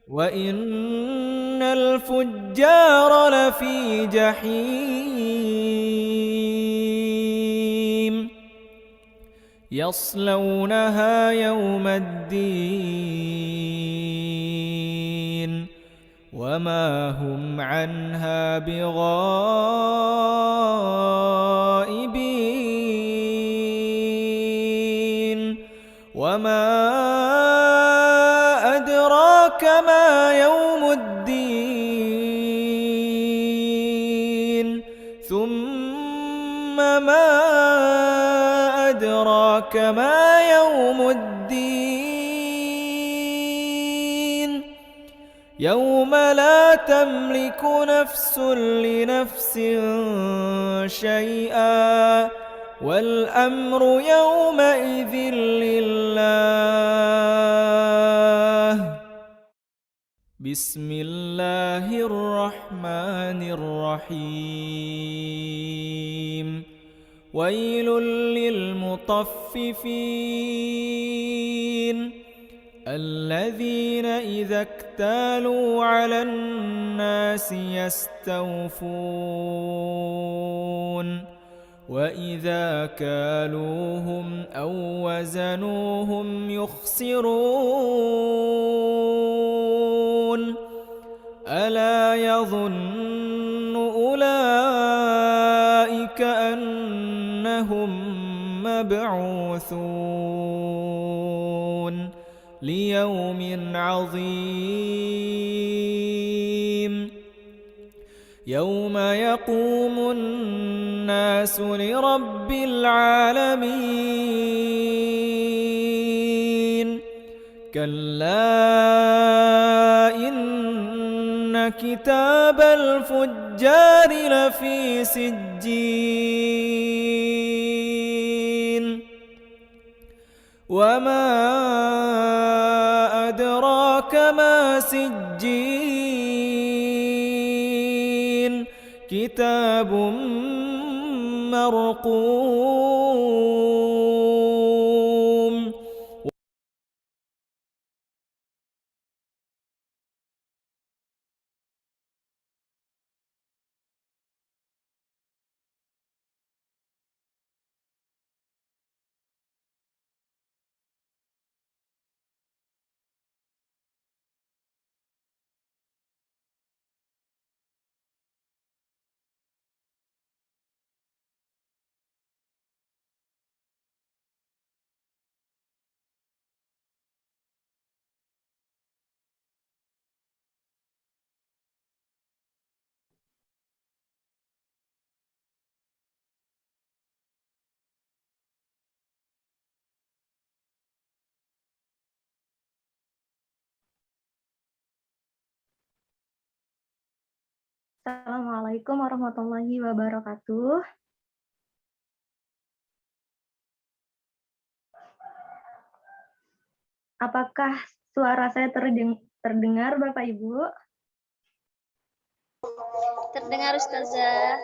وإن الفجار لفي جحيم يصلونها يوم الدين وما هم عنها بغائبين وما أدراك ما يوم الدين ثم ما أدراك ما يوم الدين يوم لا تملك نفس لنفس شيئا والأمر يومئذ لله. بسم الله الرحمن الرحيم. ويل للمطففين الذين إذا اكتالوا على الناس يستوفون وإذا كالوهم أو وزنوهم يخسرون ألا يظن أولئك أنهم مبعوثون ليوم عظيم يوم يقوم الناس لرب العالمين كلا إن كتاب الفجار لفي سجين وما أدراك ما سجين كتاب مرقوم. Assalamualaikum warahmatullahi wabarakatuh. Apakah suara saya terdengar, Bapak Ibu? Terdengar, Ustazah.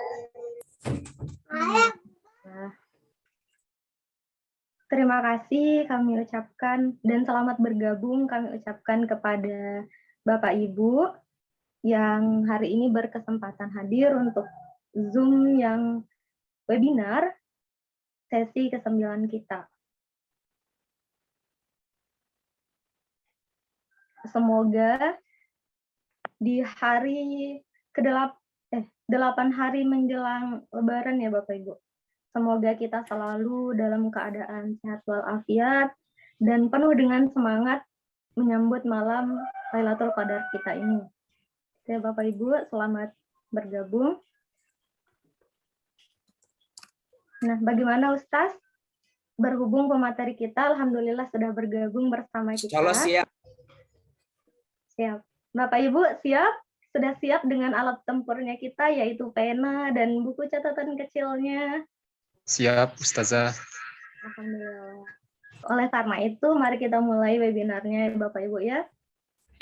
Terima kasih kami ucapkan dan selamat bergabung kami ucapkan kepada Bapak Ibu yang hari ini berkesempatan hadir untuk Zoom yang webinar sesi ke-9 kita. Semoga di hari ke-8 hari menjelang Lebaran ya Bapak Ibu. Semoga kita selalu dalam keadaan sehat walafiat dan penuh dengan semangat menyambut malam Lailatul Qadar kita ini. Oke Bapak Ibu, selamat bergabung. Nah, bagaimana Ustaz? Berhubung pemateri kita, Alhamdulillah sudah bergabung bersama kita. Halo, siap. Siap. Bapak Ibu siap? Sudah siap dengan alat tempurnya kita, yaitu pena dan buku catatan kecilnya? Siap, Ustazah. Alhamdulillah. Oleh karena itu, mari kita mulai webinarnya Bapak Ibu ya.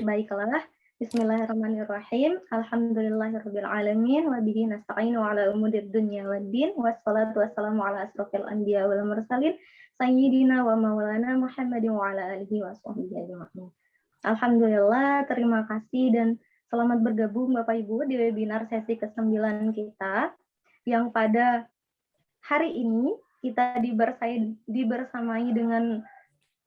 Baiklah. Bismillahirrahmanirrahim. Alhamdulillahirabbil alamin wa bihi nasta'inu ala umurid dunya waddin wassalatu wassalamu ala asrofil anbiya wal mursalin sayyidina wa maulana Muhammadin wa ala alihi wa sahbihi ajma'in. Alhamdulillah, terima kasih dan selamat bergabung Bapak Ibu di webinar sesi ke-9 kita, yang pada hari ini kita dibersamai dengan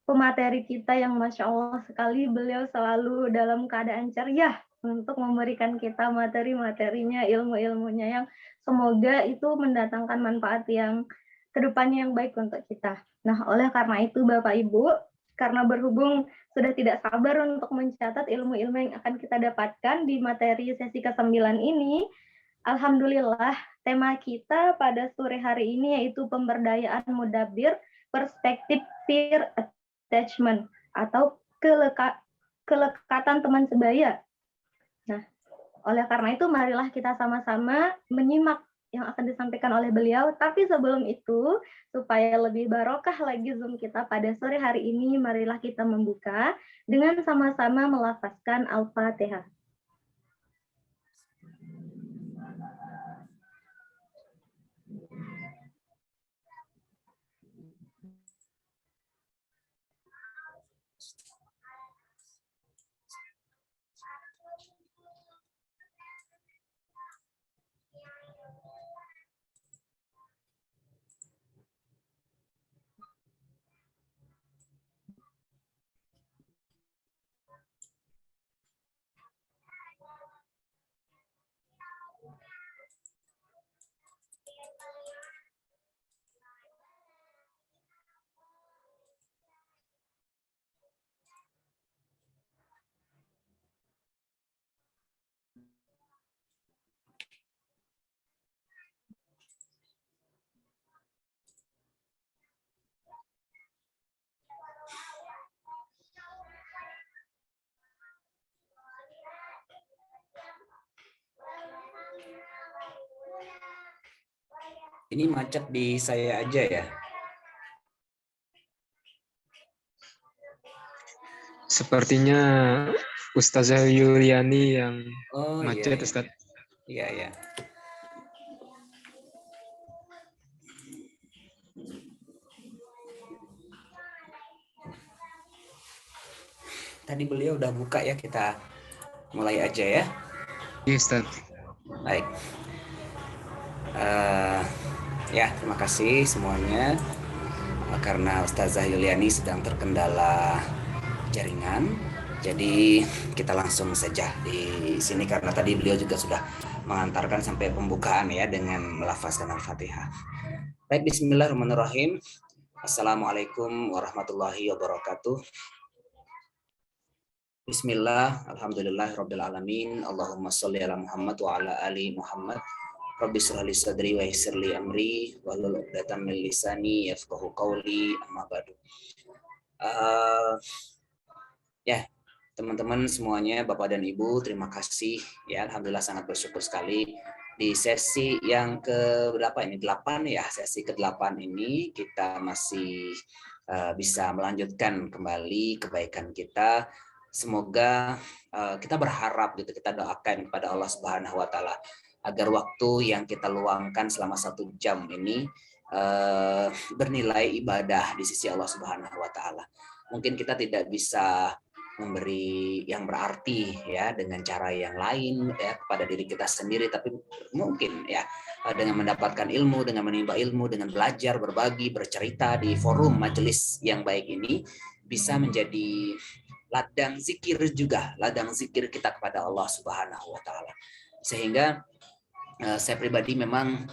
pemateri kita yang Masya Allah sekali, beliau selalu dalam keadaan ceria untuk memberikan kita materi-materinya, ilmu-ilmunya yang semoga itu mendatangkan manfaat yang kedepannya yang baik untuk kita. Nah, oleh karena itu Bapak Ibu, karena berhubung sudah tidak sabar untuk mencatat ilmu-ilmu yang akan kita dapatkan di materi sesi ke-9 ini, Alhamdulillah, tema kita pada sore hari ini yaitu pemberdayaan mudabbir, perspektif peer attachment atau kelekatan teman sebaya. Nah, oleh karena itu marilah kita sama-sama menyimak yang akan disampaikan oleh beliau. Tapi sebelum itu, supaya lebih barokah lagi Zoom kita pada sore hari ini, marilah kita membuka dengan sama-sama melafazkan Al-Fatihah. Ini macet di saya aja ya. Sepertinya Ustazah Yuliani yang Oh macet, iya, Ustaz. iya, iya. Tadi beliau udah buka ya, kita mulai aja ya. Iya, Ustaz. Baik. Ya, terima kasih semuanya. Karena Ustazah Yuliani sedang terkendala jaringan, jadi kita langsung saja di sini karena tadi beliau juga sudah mengantarkan sampai pembukaan ya dengan melafazkan Al-Fatihah. Baik, bismillahirrahmanirrahim. Assalamualaikum warahmatullahi wabarakatuh. Bismillah, alhamdulillahirabbil alamin. Allahumma sholli ala Muhammad wa ala ali Muhammad. Rabbi shrah li sadri wa yassir li amri wahlul 'uqdatam min lisani yafqahu qawli, amma ba'du. Ya, teman-teman semuanya, Bapak dan Ibu, terima kasih ya, alhamdulillah sangat bersyukur sekali di sesi yang ke-8 ini, 8 ya, sesi ke-8 ini kita masih bisa melanjutkan kembali kebaikan kita. Semoga kita berharap gitu, kita doakan kepada Allah Subhanahu wa taala agar waktu yang kita luangkan selama 1 jam ini bernilai ibadah di sisi Allah Subhanahu wa taala. Mungkin kita tidak bisa memberi yang berarti ya dengan cara yang lain ya kepada diri kita sendiri, tapi mungkin ya dengan mendapatkan ilmu, dengan menimba ilmu, dengan belajar, berbagi, bercerita di forum majelis yang baik ini bisa menjadi ladang zikir juga, ladang zikir kita kepada Allah Subhanahu wa taala. Sehingga saya pribadi memang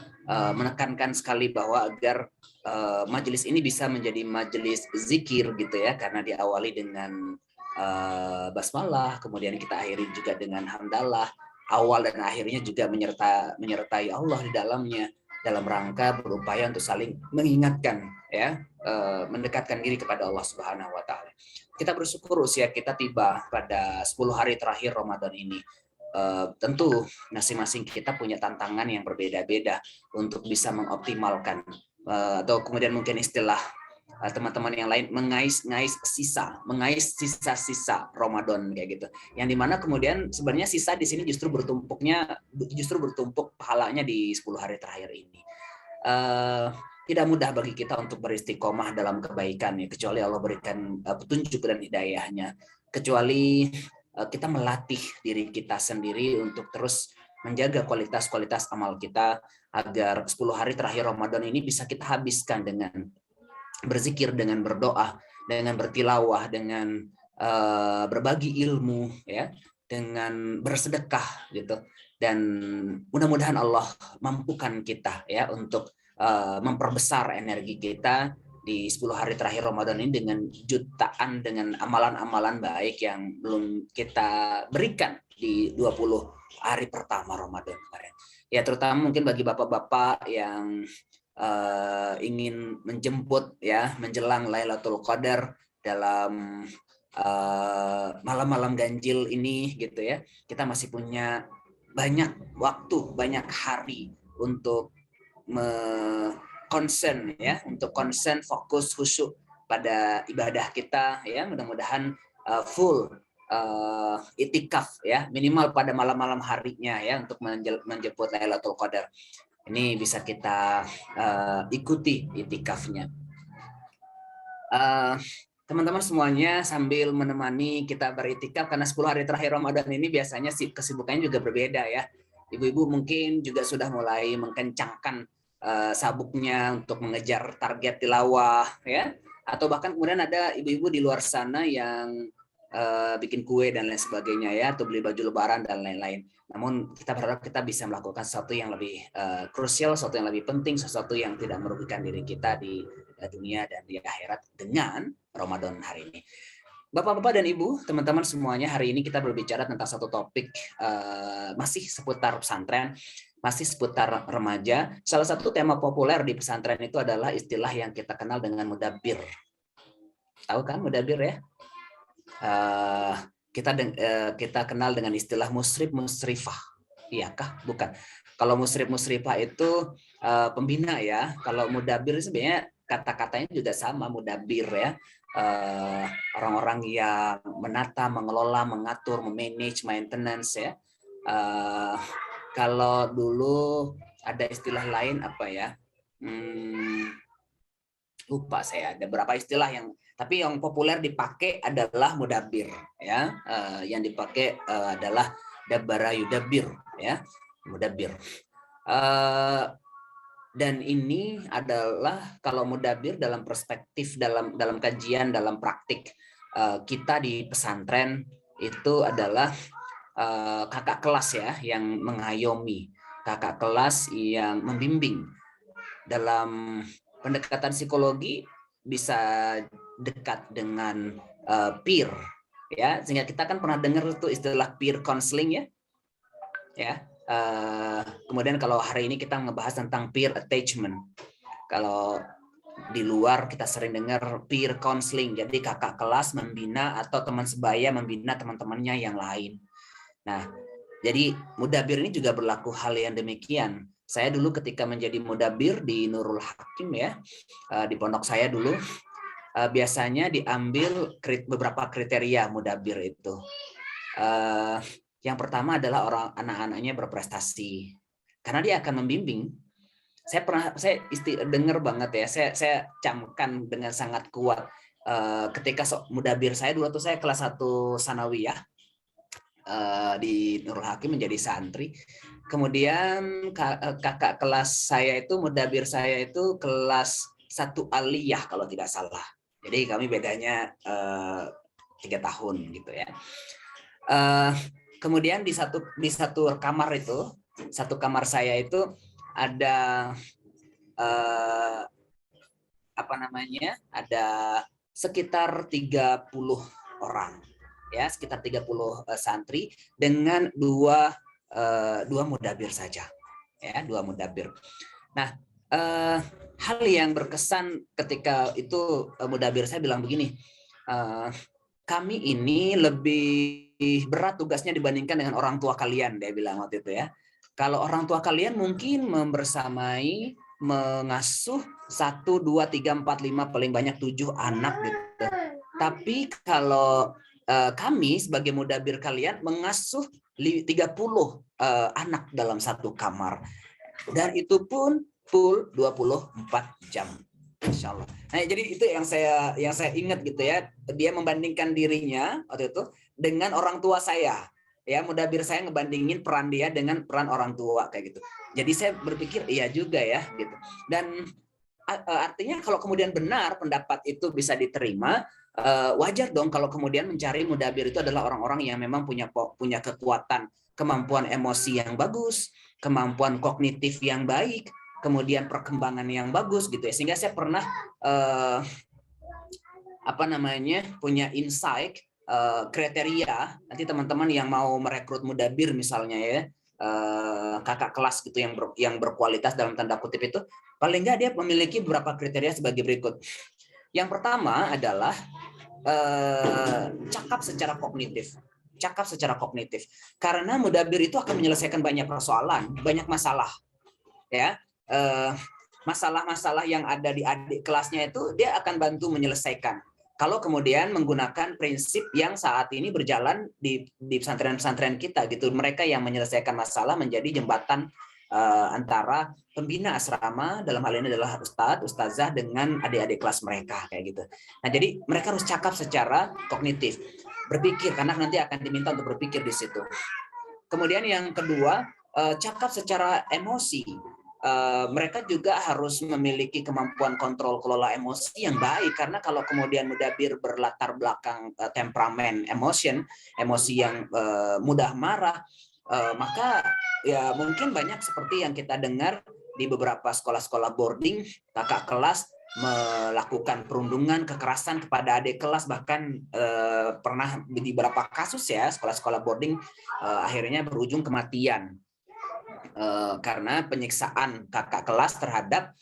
menekankan sekali bahwa agar majelis ini bisa menjadi majelis zikir gitu ya, karena diawali dengan basmalah, kemudian kita akhiri juga dengan hamdalah, awal dan akhirnya juga menyertai Allah di dalamnya, dalam rangka berupaya untuk saling mengingatkan ya, mendekatkan diri kepada Allah Subhanahu wa taala. Kita bersyukur usia kita tiba pada 10 hari terakhir Ramadan ini. Tentu masing-masing kita punya tantangan yang berbeda-beda untuk bisa mengoptimalkan atau kemudian mungkin istilah teman-teman yang lain mengais sisa-sisa Ramadan kayak gitu. Yang dimana kemudian sebenarnya sisa di sini justru bertumpuk pahalanya di 10 hari terakhir ini. tidak mudah bagi kita untuk beristiqomah dalam kebaikan ya, kecuali Allah berikan petunjuk dan hidayahnya, kecuali kita melatih diri kita sendiri untuk terus menjaga kualitas-kualitas amal kita agar 10 hari terakhir Ramadan ini bisa kita habiskan dengan berzikir, dengan berdoa, dengan bertilawah, dengan berbagi ilmu ya, dengan bersedekah gitu. Dan mudah-mudahan Allah mampukan kita ya untuk memperbesar energi kita di 10 hari terakhir Ramadan ini dengan jutaan, dengan amalan-amalan baik yang belum kita berikan di 20 hari pertama Ramadan kemarin. Ya terutama mungkin bagi bapak-bapak yang ingin menjemput ya menjelang Lailatul Qadar dalam malam-malam ganjil ini gitu ya. Kita masih punya banyak waktu, banyak hari untuk konsen ya, untuk konsen, fokus, khusyuk pada ibadah kita ya. Mudah-mudahan full itikaf ya, minimal pada malam-malam harinya ya untuk menjemput Lailatul Qadar. Ini bisa kita ikuti itikafnya. Teman-teman semuanya sambil menemani kita beritikaf, karena 10 hari terakhir Ramadan ini biasanya kesibukannya juga berbeda ya. Ibu-ibu mungkin juga sudah mulai mengkencangkan sabuknya untuk mengejar target tilawah ya, atau bahkan kemudian ada ibu-ibu di luar sana yang bikin kue dan lain sebagainya ya, atau beli baju lebaran dan lain-lain. Namun kita berharap kita bisa melakukan sesuatu yang lebih krusial, sesuatu yang lebih penting, sesuatu yang tidak merugikan diri kita di dunia dan di akhirat dengan Ramadan hari ini. Bapak-bapak dan Ibu, teman-teman semuanya, hari ini kita berbicara tentang satu topik masih seputar pesantren, masih seputar remaja. Salah satu tema populer di pesantren itu adalah istilah yang kita kenal dengan mudabbir. Tahu kan mudabbir ya? Kita kenal dengan istilah musrif musrifah. Iyakah? Bukan. Kalau musrif musrifah itu pembina ya. Kalau mudabbir sebenarnya kata-katanya juga sama, mudabbir ya. Orang-orang yang menata, mengelola, mengatur, memanage, maintenance ya. Kalau dulu ada istilah lain apa ya? Lupa saya. Ada beberapa istilah yang, tapi yang populer dipakai adalah mudabbir ya. Yang dipakai adalah dabbara yudabbir ya, mudabbir. Dan ini adalah kalau mudabbir dalam perspektif dalam kajian, dalam praktik kita di pesantren itu adalah kakak kelas ya yang mengayomi, kakak kelas yang membimbing. Dalam pendekatan psikologi bisa dekat dengan peer ya, sehingga kita kan pernah dengar itu istilah peer counseling ya. Kemudian kalau hari ini kita ngebahas tentang peer attachment. Kalau di luar kita sering dengar peer counseling, jadi kakak kelas membina atau teman sebaya membina teman-temannya yang lain. Nah, jadi mudabbir ini juga berlaku hal yang demikian. Saya dulu ketika menjadi mudabbir di Nurul Hakim ya, di pondok saya dulu, biasanya diambil beberapa kriteria mudabbir itu. Yang pertama adalah orang anak-anaknya berprestasi, karena dia akan membimbing. Saya dengar banget ya, saya camkan dengan sangat kuat ketika mudabbir saya dulu tuh, saya kelas 1 sanawiyah di Nurul Hakim menjadi santri. Kemudian kakak kelas saya itu, mudabbir saya itu kelas 1 aliyah kalau tidak salah. Jadi kami bedanya 3 tahun gitu ya. Kemudian di satu kamar itu, satu kamar saya itu ada ada sekitar 30 orang ya, sekitar 30 santri dengan dua mudabbir saja ya, 2 mudabbir. Nah, hal yang berkesan ketika itu mudabbir saya bilang begini, kami ini lebih berat tugasnya dibandingkan dengan orang tua kalian, dia bilang waktu itu ya. Kalau orang tua kalian mungkin membersamai, mengasuh 1, 2, 3, 4, 5, paling banyak 7 anak gitu. Tapi kalau kami sebagai mudabbir kalian mengasuh 30 anak dalam satu kamar. Dan itu pun full 24 jam. Insya Allah. Nah, jadi itu yang saya ingat gitu ya. Dia membandingkan dirinya waktu itu dengan orang tua saya. Ya, mudabir saya ngebandingin peran dia dengan peran orang tua kayak gitu. Jadi saya berpikir iya juga ya gitu. Dan artinya kalau kemudian benar pendapat itu bisa diterima, wajar dong kalau kemudian mencari mudabir itu adalah orang-orang yang memang punya kekuatan, kemampuan emosi yang bagus, kemampuan kognitif yang baik, kemudian perkembangan yang bagus gitu ya. Sehingga saya pernah punya insight, kriteria. Nanti teman-teman yang mau merekrut mudabir misalnya ya, kakak kelas gitu yang berkualitas dalam tanda kutip itu, paling nggak dia memiliki beberapa kriteria sebagai berikut. Yang pertama adalah cakap secara kognitif. Karena mudabir itu akan menyelesaikan banyak persoalan, banyak masalah ya. Masalah-masalah yang ada di adik kelasnya itu dia akan bantu menyelesaikan. Kalau kemudian menggunakan prinsip yang saat ini berjalan di pesantren-pesantren kita gitu, mereka yang menyelesaikan masalah menjadi jembatan antara pembina asrama, dalam hal ini adalah ustadz, ustazah dengan adik-adik kelas mereka kayak gitu. Nah, jadi mereka harus cakap secara kognitif, berpikir, karena nanti akan diminta untuk berpikir di situ. Kemudian yang kedua, cakap secara emosi. Mereka juga harus memiliki kemampuan kontrol kelola emosi yang baik, karena kalau kemudian mudabir berlatar belakang temperamen emosi yang mudah marah, maka ya mungkin banyak seperti yang kita dengar di beberapa sekolah-sekolah boarding, kakak kelas melakukan perundungan, kekerasan kepada adik kelas, bahkan pernah di beberapa kasus ya sekolah-sekolah boarding akhirnya berujung kematian. Karena penyiksaan kakak kelas terhadap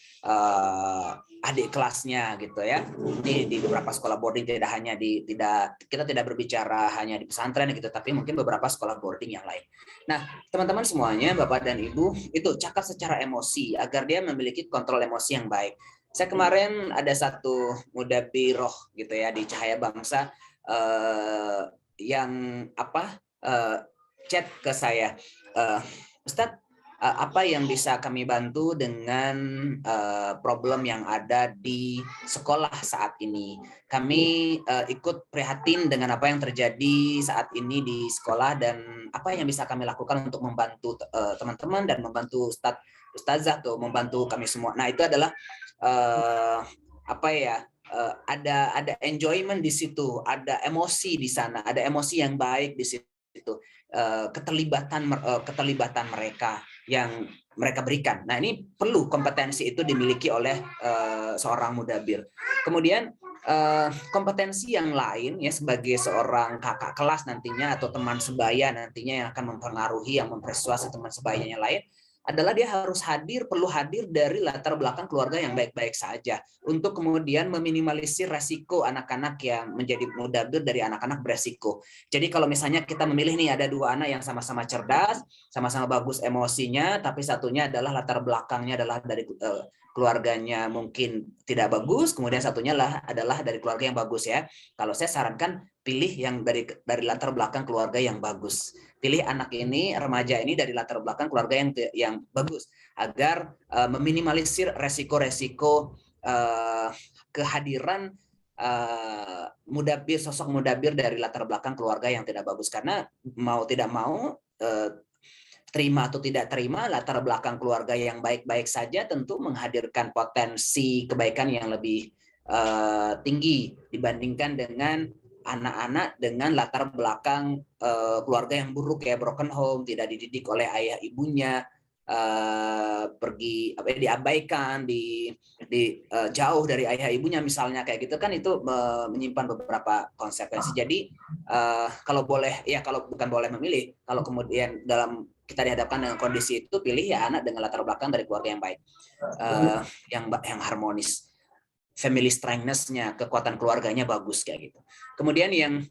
adik kelasnya gitu ya. Di beberapa sekolah boarding, kita tidak berbicara hanya di pesantren gitu, tapi mungkin beberapa sekolah boarding yang lain. Nah, teman-teman semuanya, Bapak dan Ibu, itu cakap secara emosi agar dia memiliki kontrol emosi yang baik. Saya kemarin ada satu mudabiroh gitu ya di Cahaya Bangsa yang chat ke saya, Ustadz, apa yang bisa kami bantu dengan problem yang ada di sekolah saat ini. Kami ikut prihatin dengan apa yang terjadi saat ini di sekolah, dan apa yang bisa kami lakukan untuk membantu teman-teman dan membantu ustazah tuh, membantu kami semua. Nah, itu adalah ada enjoyment di situ, ada emosi di sana, ada emosi yang baik di situ, keterlibatan mereka yang mereka berikan. Nah, ini perlu kompetensi itu dimiliki oleh seorang mudabir. Kemudian kompetensi yang lain ya, sebagai seorang kakak kelas nantinya atau teman sebaya nantinya yang akan mempengaruhi, yang mempersuasi teman sebayanya lain, adalah dia harus perlu hadir dari latar belakang keluarga yang baik-baik saja, untuk kemudian meminimalisir resiko anak-anak yang menjadi mudabir dari anak-anak beresiko. Jadi kalau misalnya kita memilih nih, ada dua anak yang sama-sama cerdas, sama-sama bagus emosinya, tapi satunya adalah latar belakangnya adalah dari keluarganya mungkin tidak bagus, kemudian satunya adalah dari keluarga yang bagus ya. Kalau saya sarankan pilih yang dari latar belakang keluarga yang bagus. Pilih anak ini, remaja ini dari latar belakang keluarga yang bagus, agar meminimalisir resiko-resiko kehadiran sosok mudabir dari latar belakang keluarga yang tidak bagus. Karena mau tidak mau, terima atau tidak terima, latar belakang keluarga yang baik-baik saja tentu menghadirkan potensi kebaikan yang lebih tinggi dibandingkan dengan anak-anak dengan latar belakang keluarga yang buruk ya, broken home, tidak dididik oleh ayah ibunya, diabaikan, jauh dari ayah ibunya misalnya kayak gitu kan, itu menyimpan beberapa konsekuensi. Jadi kalau bukan boleh memilih, kalau kemudian dalam kita dihadapkan dengan kondisi itu, pilih ya anak dengan latar belakang dari keluarga yang baik, yang harmonis. Family strengthness-nya, kekuatan keluarganya bagus kayak gitu. Kemudian yang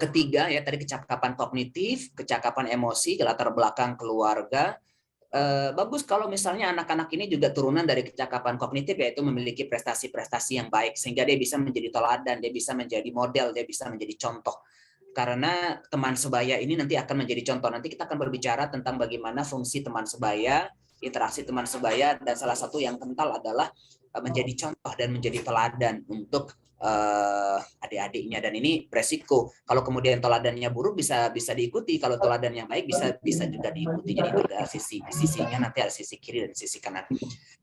ketiga ya, tadi kecakapan kognitif, kecakapan emosi, latar belakang keluarga. Bagus kalau misalnya anak-anak ini juga turunan dari kecakapan kognitif, yaitu memiliki prestasi-prestasi yang baik, sehingga dia bisa menjadi teladan, dia bisa menjadi model, dia bisa menjadi contoh. Karena teman sebaya ini nanti akan menjadi contoh. Nanti kita akan berbicara tentang bagaimana fungsi teman sebaya interaksi teman sebaya, dan salah satu yang kental adalah menjadi contoh dan menjadi teladan untuk adik-adiknya, dan ini beresiko kalau kemudian teladannya buruk bisa diikuti, kalau teladan yang baik bisa juga diikuti. Jadi itu ada sisinya, nanti ada sisi kiri dan sisi kanan.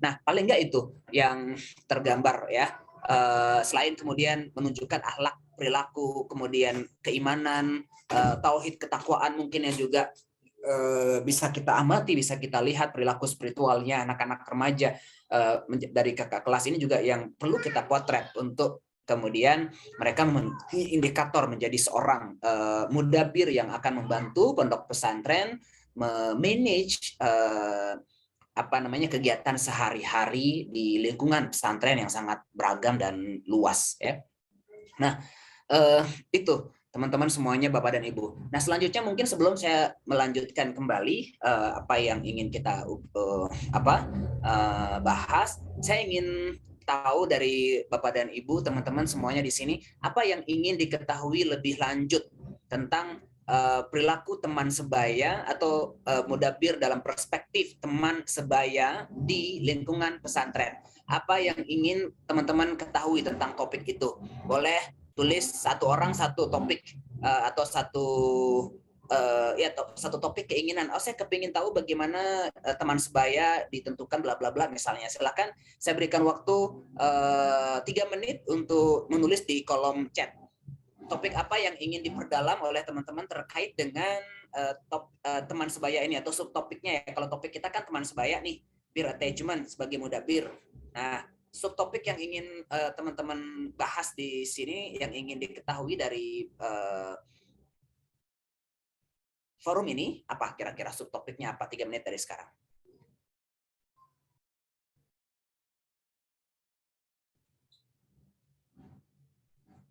Nah, paling enggak itu yang tergambar ya, selain kemudian menunjukkan akhlak, perilaku, kemudian keimanan, tauhid, ketakwaan mungkin yang juga bisa kita amati, bisa kita lihat perilaku spiritualnya anak-anak remaja dari kakak kelas ini juga yang perlu kita potret untuk kemudian mereka indikator menjadi seorang mudabir yang akan membantu pondok pesantren memanage kegiatan sehari-hari di lingkungan pesantren yang sangat beragam dan luas ya. Nah, itu teman-teman semuanya, Bapak dan Ibu. Nah, selanjutnya mungkin sebelum saya melanjutkan kembali apa yang ingin kita bahas, saya ingin tahu dari Bapak dan Ibu, teman-teman semuanya di sini, apa yang ingin diketahui lebih lanjut tentang perilaku teman sebaya atau mudabir dalam perspektif teman sebaya di lingkungan pesantren. Apa yang ingin teman-teman ketahui tentang topik itu? Boleh tulis satu orang satu topik atau satu topik keinginan. Saya kepingin tahu bagaimana teman sebaya ditentukan bla bla bla misalnya. Silakan saya berikan waktu 3 menit untuk menulis di kolom chat. Topik apa yang ingin diperdalam oleh teman-teman terkait dengan teman sebaya ini atau subtopiknya ya. Kalau topik kita kan teman sebaya nih, peer attachment sebagai mudabir. Nah, subtopik yang ingin teman-teman bahas di sini, yang ingin diketahui dari forum ini, apa kira-kira subtopiknya apa? 3 menit dari sekarang.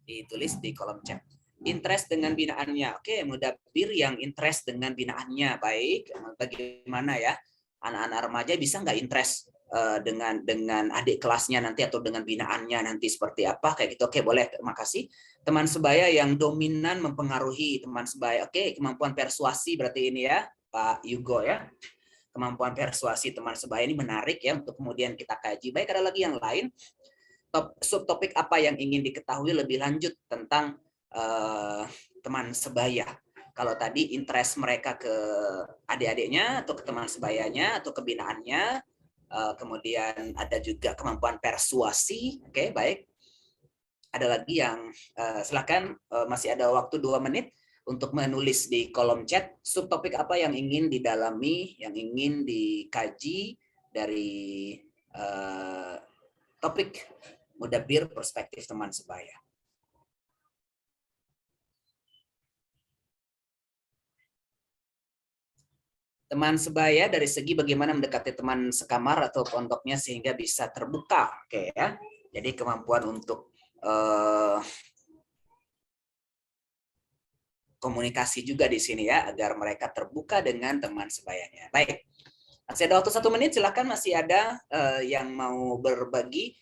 Ditulis di kolom chat. Interest dengan binaannya. Oke, mudabir yang interest dengan binaannya. Baik, bagaimana ya? Anak-anak remaja bisa nggak interest dengan adik kelasnya nanti atau dengan binaannya nanti seperti apa kayak gitu. Oke, boleh, terima kasih. Teman sebaya yang dominan mempengaruhi teman sebaya. Oke, kemampuan persuasi berarti ini ya, Pak Yugo ya. Kemampuan persuasi teman sebaya ini menarik ya untuk kemudian kita kaji. Baik, ada lagi yang lain. Subtopik apa yang ingin diketahui lebih lanjut tentang teman sebaya? Kalau tadi interest mereka ke adik-adiknya atau ke teman sebayanya atau kebinaannya, kemudian ada juga kemampuan persuasi. Oke, baik. Ada lagi yang silakan, masih ada waktu 2 menit untuk menulis di kolom chat subtopik apa yang ingin didalami, yang ingin dikaji dari topik mudabir perspektif teman sebaya. Teman sebaya dari segi bagaimana mendekati teman sekamar atau pondoknya sehingga bisa terbuka, oke ya. Jadi kemampuan untuk komunikasi juga di sini ya, agar mereka terbuka dengan teman sebayanya. Baik, masih ada waktu 1 menit, silakan masih ada yang mau berbagi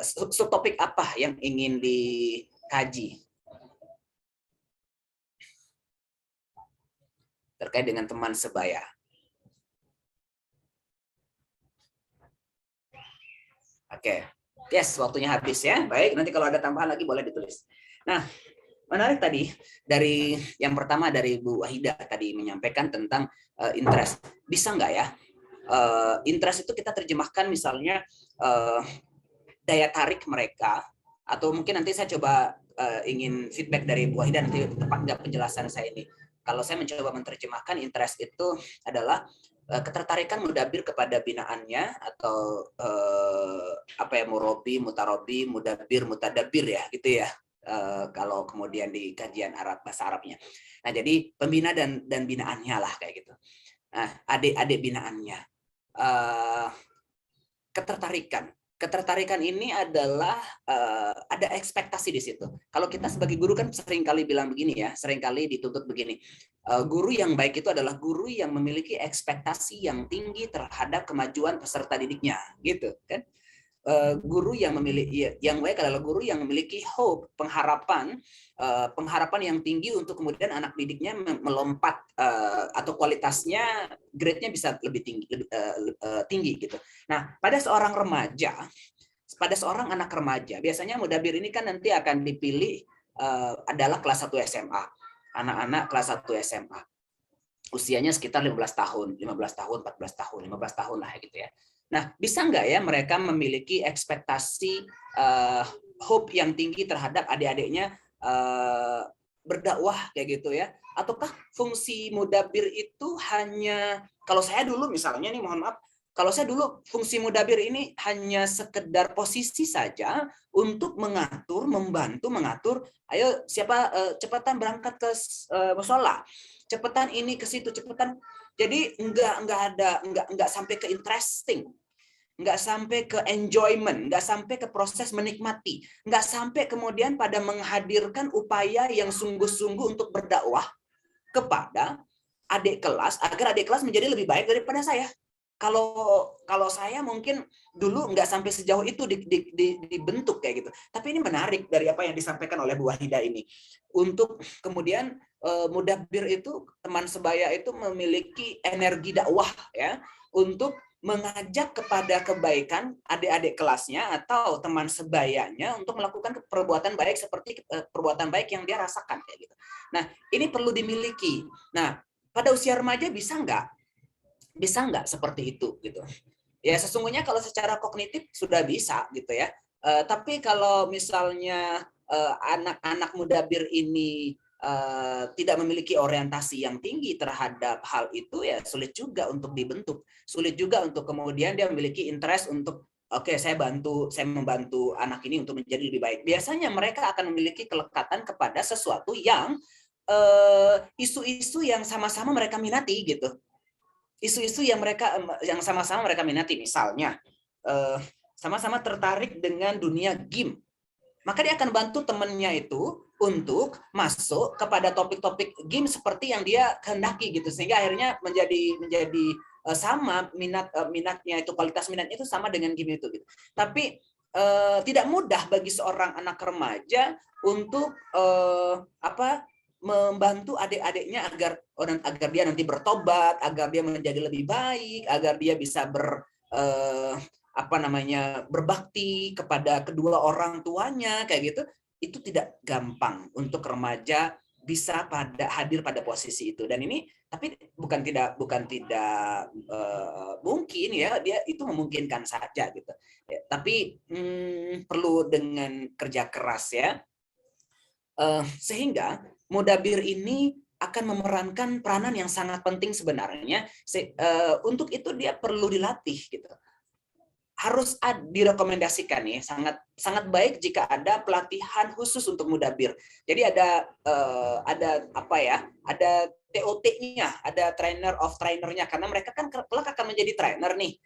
subtopik apa yang ingin dikaji terkait dengan teman sebaya. Oke, yes, waktunya habis ya. Baik, nanti kalau ada tambahan lagi boleh ditulis. Nah, menarik tadi dari yang pertama dari Bu Wahida tadi menyampaikan tentang interest. Bisa nggak ya? Interest itu kita terjemahkan misalnya daya tarik mereka, atau mungkin nanti saya coba ingin feedback dari Bu Wahida nanti tepat nggak penjelasan saya ini. Kalau saya mencoba menerjemahkan interest itu adalah ketertarikan mudabir kepada binaannya atau murabi, mutarobi, mudabir, mutadabir ya gitu ya. Kalau kemudian di kajian Arab bahasa Arabnya. Nah, jadi pembina dan binaannya lah kayak gitu. Nah, adik-adik binaannya. Ketertarikan ini adalah ada ekspektasi di situ. Kalau kita sebagai guru kan seringkali bilang begini ya, seringkali dituntut begini. Guru yang baik itu adalah guru yang memiliki ekspektasi yang tinggi terhadap kemajuan peserta didiknya, gitu kan? guru yang memiliki, yang baik adalah guru yang memiliki hope, pengharapan yang tinggi untuk kemudian anak didiknya melompat atau kualitasnya, grade-nya bisa lebih tinggi gitu. Nah, pada seorang anak remaja, biasanya mudabir ini kan nanti akan dipilih adalah kelas 1 SMA. Anak-anak kelas 1 SMA. Usianya sekitar 15 tahun, 14 tahun lah gitu ya. Nah, bisa nggak ya mereka memiliki ekspektasi hope yang tinggi terhadap adik-adiknya berdakwah kayak gitu ya? Ataukah fungsi mudabir itu hanya, kalau saya dulu misalnya nih, mohon maaf, kalau saya dulu fungsi mudabir ini hanya sekedar posisi saja untuk membantu mengatur, ayo siapa cepetan berangkat ke musola, cepetan ini ke situ, cepetan. Jadi nggak sampai ke interesting, nggak sampai ke enjoyment, nggak sampai ke proses menikmati, nggak sampai kemudian pada menghadirkan upaya yang sungguh-sungguh untuk berdakwah kepada adik kelas agar adik kelas menjadi lebih baik daripada saya. Kalau saya mungkin dulu nggak sampai sejauh itu dibentuk kayak gitu. Tapi ini menarik dari apa yang disampaikan oleh Bu Wahida ini. Untuk kemudian mudabir itu, teman sebaya itu memiliki energi dakwah ya, untuk mengajak kepada kebaikan adik-adik kelasnya atau teman sebayanya untuk melakukan perbuatan baik seperti perbuatan baik yang dia rasakan kayak gitu. Nah, ini perlu dimiliki. Nah, pada usia remaja bisa nggak seperti itu gitu. Ya sesungguhnya kalau secara kognitif sudah bisa gitu ya. Tapi kalau misalnya anak-anak mudabir ini tidak memiliki orientasi yang tinggi terhadap hal itu, ya sulit juga untuk dibentuk, sulit juga untuk kemudian dia memiliki interest untuk oke, saya membantu anak ini untuk menjadi lebih baik. Biasanya mereka akan memiliki kelekatan kepada sesuatu yang isu-isu yang sama-sama mereka minati gitu, isu-isu yang sama-sama mereka minati, misalnya sama-sama tertarik dengan dunia game, maka dia akan bantu temannya itu untuk masuk kepada topik-topik game seperti yang dia kehendaki gitu, sehingga akhirnya menjadi sama minatnya itu, kualitas minatnya itu sama dengan game itu gitu. Tapi tidak mudah bagi seorang anak remaja untuk membantu adik-adiknya agar dia nanti bertobat, agar dia menjadi lebih baik, agar dia bisa berbakti kepada kedua orang tuanya kayak gitu. Itu tidak gampang untuk remaja bisa hadir pada posisi itu. Dan ini tapi bukan tidak mungkin ya, dia itu memungkinkan saja gitu ya, tapi perlu dengan kerja keras ya, sehingga mudabir ini akan memerankan peranan yang sangat penting sebenarnya. Untuk itu dia perlu dilatih gitu, harus direkomendasikan nih, sangat baik jika ada pelatihan khusus untuk mudabir. Jadi ada TOT-nya, ada trainer of trainer-nya, karena mereka kan kelak akan menjadi trainer nih.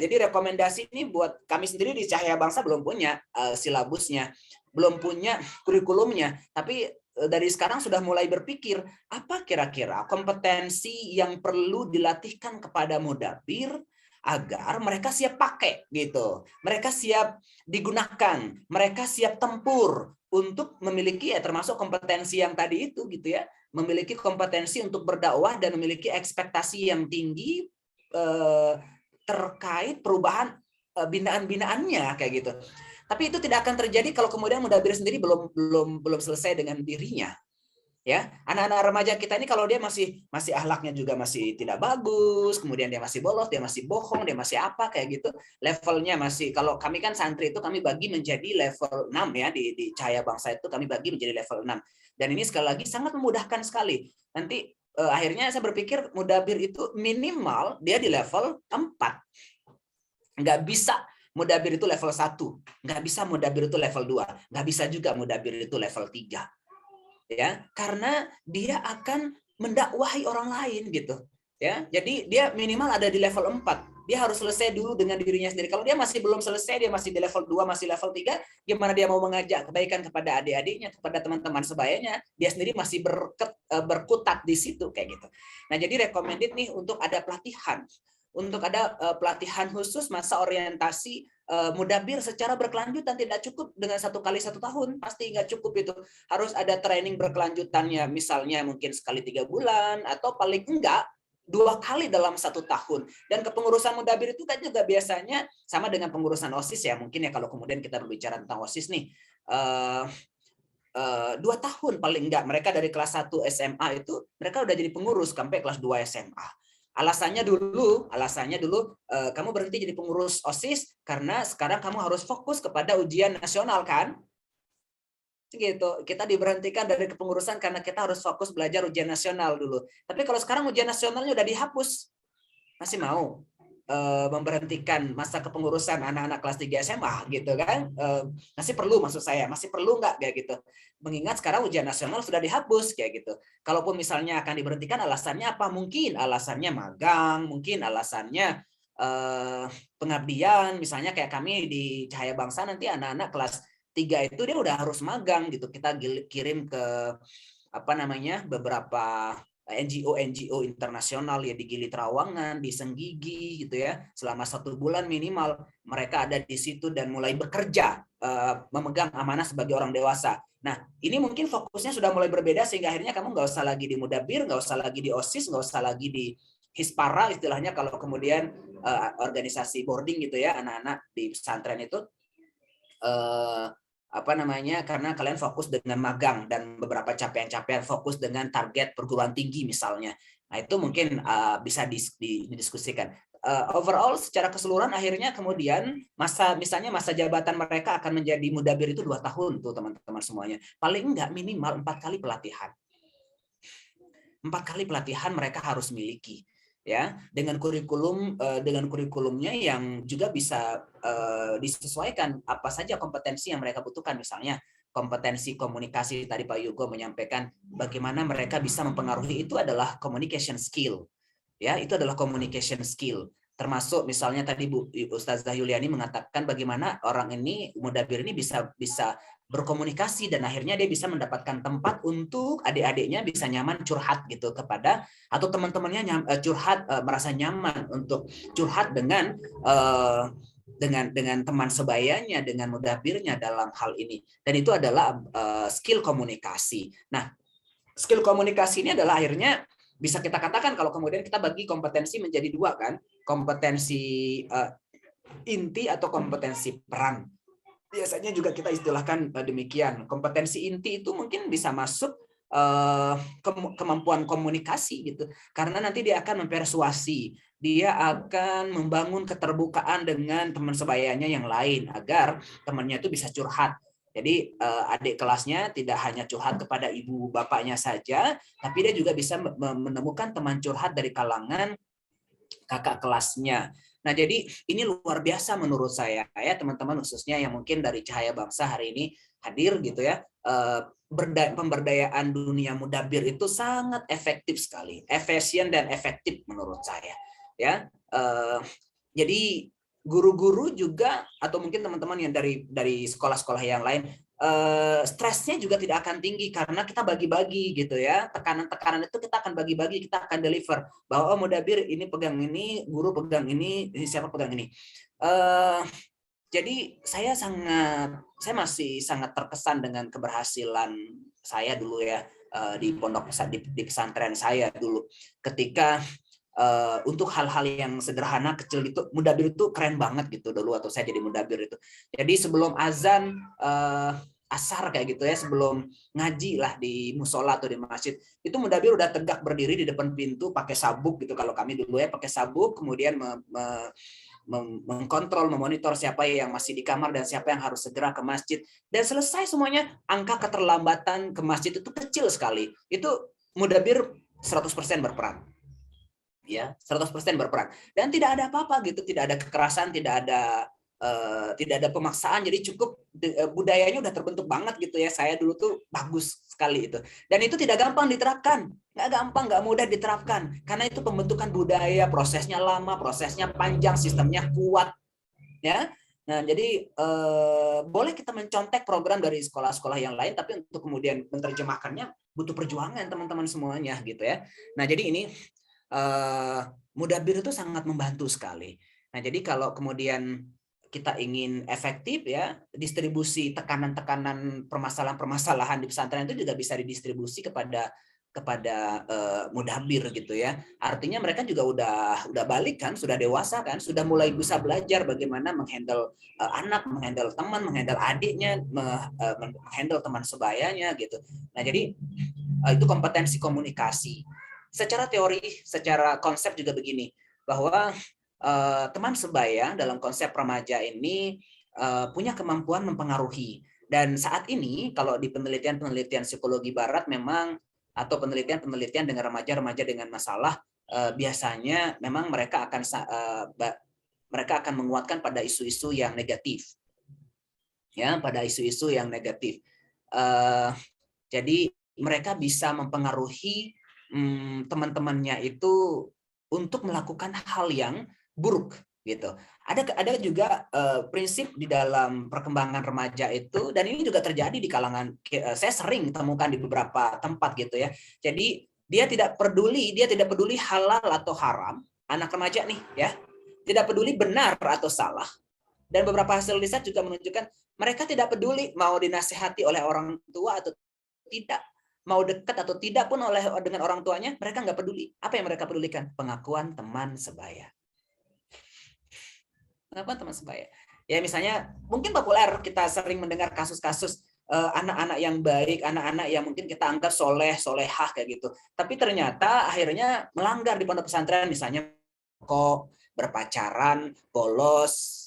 Jadi rekomendasi ini buat kami sendiri di Cahaya Bangsa belum punya silabusnya, belum punya kurikulumnya, tapi dari sekarang sudah mulai berpikir apa kira-kira kompetensi yang perlu dilatihkan kepada mudabir agar mereka siap pakai gitu, mereka siap digunakan, mereka siap tempur untuk memiliki termasuk kompetensi yang tadi itu gitu ya, memiliki kompetensi untuk berdakwah dan memiliki ekspektasi yang tinggi terkait perubahan binaan-binaannya kayak gitu. Tapi itu tidak akan terjadi kalau kemudian mudabir sendiri belum selesai dengan dirinya. Ya, anak-anak remaja kita ini kalau dia masih akhlaknya juga masih tidak bagus, kemudian dia masih bolos, dia masih bohong, dia masih apa kayak gitu, levelnya masih, kalau kami kan santri itu kami bagi menjadi level 6 ya, di Cahaya Bangsa itu kami bagi menjadi level 6. Dan ini sekali lagi sangat memudahkan sekali. Nanti akhirnya saya berpikir mudabir itu minimal dia di level 4. Nggak bisa mudabir itu level 1, nggak bisa mudabir itu level 2, nggak bisa juga mudabir itu level 3. Ya, karena dia akan mendakwahi orang lain gitu ya. Jadi dia minimal ada di level 4. Dia harus selesai dulu dengan dirinya sendiri. Kalau dia masih belum selesai, dia masih di level 2, masih level 3, gimana dia mau mengajak kebaikan kepada adik-adiknya, kepada teman-teman sebayanya, dia sendiri masih berkutat di situ kayak gitu. Nah, jadi recommended nih untuk ada pelatihan. Untuk ada pelatihan khusus masa orientasi Mudabir secara berkelanjutan, tidak cukup dengan 1 kali 1 tahun, pasti nggak cukup itu. Harus ada training berkelanjutannya, misalnya mungkin sekali 3 bulan, atau paling enggak 2 kali dalam 1 tahun. Dan kepengurusan Mudabir itu kan juga biasanya sama dengan pengurusan OSIS ya, mungkin ya kalau kemudian kita berbicara tentang OSIS nih, 2 tahun paling enggak, mereka dari kelas 1 SMA itu mereka udah jadi pengurus sampai kelas 2 SMA. Alasannya dulu kamu berhenti jadi pengurus OSIS karena sekarang kamu harus fokus kepada ujian nasional kan? Gitu. Kita diberhentikan dari kepengurusan karena kita harus fokus belajar ujian nasional dulu. Tapi kalau sekarang ujian nasionalnya udah dihapus, masih mau memberhentikan masa kepengurusan anak-anak kelas 3 SMA gitu kan? Masih perlu, maksud saya, masih perlu nggak kayak gitu? Mengingat sekarang ujian nasional sudah dihapus kayak gitu. Kalaupun misalnya akan diberhentikan, alasannya apa? Mungkin alasannya magang, mungkin alasannya pengabdian, misalnya kayak kami di Cahaya Bangsa nanti anak-anak kelas 3 itu dia udah harus magang gitu. Kita kirim ke beberapa NGO internasional ya, di Gili Trawangan, di Senggigi gitu ya, selama 1 bulan minimal mereka ada di situ dan mulai bekerja memegang amanah sebagai orang dewasa. Nah, ini mungkin fokusnya sudah mulai berbeda sehingga akhirnya kamu nggak usah lagi di Mudabir, nggak usah lagi di OSIS, nggak usah lagi di Hispara istilahnya kalau kemudian organisasi boarding gitu ya, anak-anak di pesantren itu karena kalian fokus dengan magang dan beberapa capaian-capaian fokus dengan target perguruan tinggi misalnya. Nah, itu mungkin bisa didiskusikan. Overall secara keseluruhan akhirnya kemudian masa jabatan mereka akan menjadi Mudabir itu 2 tahun tuh teman-teman semuanya. Paling enggak minimal 4 kali pelatihan. 4 kali pelatihan mereka harus miliki. Ya, dengan kurikulumnya yang juga bisa disesuaikan apa saja kompetensi yang mereka butuhkan, misalnya kompetensi komunikasi tadi Pak Yugo menyampaikan bagaimana mereka bisa mempengaruhi, itu adalah communication skill. Ya, itu adalah communication skill. Termasuk misalnya tadi Bu Ustazah Yuliani mengatakan bagaimana orang ini Mudabir ini bisa berkomunikasi dan akhirnya dia bisa mendapatkan tempat untuk adik-adiknya bisa nyaman curhat gitu kepada, atau teman-temannya merasa nyaman untuk curhat dengan teman sebayanya, dengan Mudabirnya dalam hal ini. Dan itu adalah skill komunikasi. Nah, skill komunikasi ini adalah akhirnya bisa kita katakan kalau kemudian kita bagi kompetensi menjadi 2 kan, kompetensi inti atau kompetensi peran. Biasanya juga kita istilahkan demikian. Kompetensi inti itu mungkin bisa masuk kemampuan komunikasi gitu, karena nanti dia akan mempersuasi, dia akan membangun keterbukaan dengan teman sebayanya yang lain agar temannya itu bisa curhat. Jadi adik kelasnya tidak hanya curhat kepada ibu bapaknya saja, tapi dia juga bisa menemukan teman curhat dari kalangan kakak kelasnya. Nah, jadi ini luar biasa menurut saya ya teman-teman, khususnya yang mungkin dari Cahaya Bangsa hari ini hadir gitu ya. Pemberdayaan dunia Mudabir itu sangat efektif sekali, efisien dan efektif menurut saya. Ya, jadi guru-guru juga atau mungkin teman-teman yang dari sekolah-sekolah yang lain, stresnya juga tidak akan tinggi karena kita bagi-bagi gitu ya, tekanan-tekanan itu kita akan bagi-bagi, kita akan deliver bahwa Mudabir ini pegang ini, guru pegang ini siapa pegang ini. Jadi saya masih sangat terkesan dengan keberhasilan saya dulu ya di pondok di pesantren saya dulu, ketika untuk hal-hal yang sederhana kecil gitu, Mudabir itu keren banget gitu dulu atau saya jadi Mudabir itu. Jadi sebelum azan asar kayak gitu ya, sebelum ngaji lah di musola atau di masjid, itu Mudabir udah tegak berdiri di depan pintu pakai sabuk gitu, kalau kami dulu ya pakai sabuk, kemudian mengkontrol, memonitor siapa yang masih di kamar dan siapa yang harus segera ke masjid. Dan selesai semuanya, angka keterlambatan ke masjid itu kecil sekali. Itu Mudabir 100% berperan. Ya, 100% berperan. Dan tidak ada apa-apa gitu, tidak ada kekerasan, tidak ada pemaksaan, jadi cukup budayanya udah terbentuk banget gitu ya. Saya dulu tuh bagus sekali itu. Dan itu tidak gampang diterapkan. Nggak gampang, nggak mudah diterapkan. Karena itu pembentukan budaya, prosesnya lama, prosesnya panjang, sistemnya kuat. Ya. Nah, jadi boleh kita mencontek program dari sekolah-sekolah yang lain, tapi untuk kemudian menerjemahkannya butuh perjuangan teman-teman semuanya gitu ya. Nah, jadi ini Mudabir itu sangat membantu sekali. Nah, jadi kalau kemudian kita ingin efektif ya, distribusi tekanan-tekanan permasalahan-permasalahan di pesantren itu juga bisa didistribusi kepada mudhabir gitu ya. Artinya mereka juga udah balik kan, sudah dewasa kan, sudah mulai bisa belajar bagaimana menghandle anak, menghandle teman, menghandle adiknya, menghandle teman sebayanya gitu. Nah, jadi itu kompetensi komunikasi. Secara teori, secara konsep juga begini, bahwa teman sebaya dalam konsep remaja ini punya kemampuan mempengaruhi. Dan saat ini kalau di penelitian psikologi barat memang, atau penelitian dengan remaja-remaja dengan masalah, biasanya memang mereka akan menguatkan pada isu-isu yang negatif. Ya, pada isu-isu yang negatif. Jadi mereka bisa mempengaruhi teman-temannya itu untuk melakukan hal yang buruk gitu. Ada juga prinsip di dalam perkembangan remaja itu, dan ini juga terjadi di kalangan, saya sering temukan di beberapa tempat gitu ya. Jadi dia tidak peduli halal atau haram, anak remaja nih ya, tidak peduli benar atau salah. Dan beberapa hasil riset juga menunjukkan mereka tidak peduli mau dinasihati oleh orang tua atau tidak, mau dekat atau tidak pun dengan orang tuanya, mereka nggak peduli. Apa yang mereka pedulikan? Pengakuan teman sebaya. Pengakuan teman sebaya. Ya misalnya mungkin populer kita sering mendengar kasus-kasus anak-anak yang baik, anak-anak yang mungkin kita anggap solehah kayak gitu. Tapi ternyata akhirnya melanggar di pondok pesantren, misalnya kok berpacaran, bolos.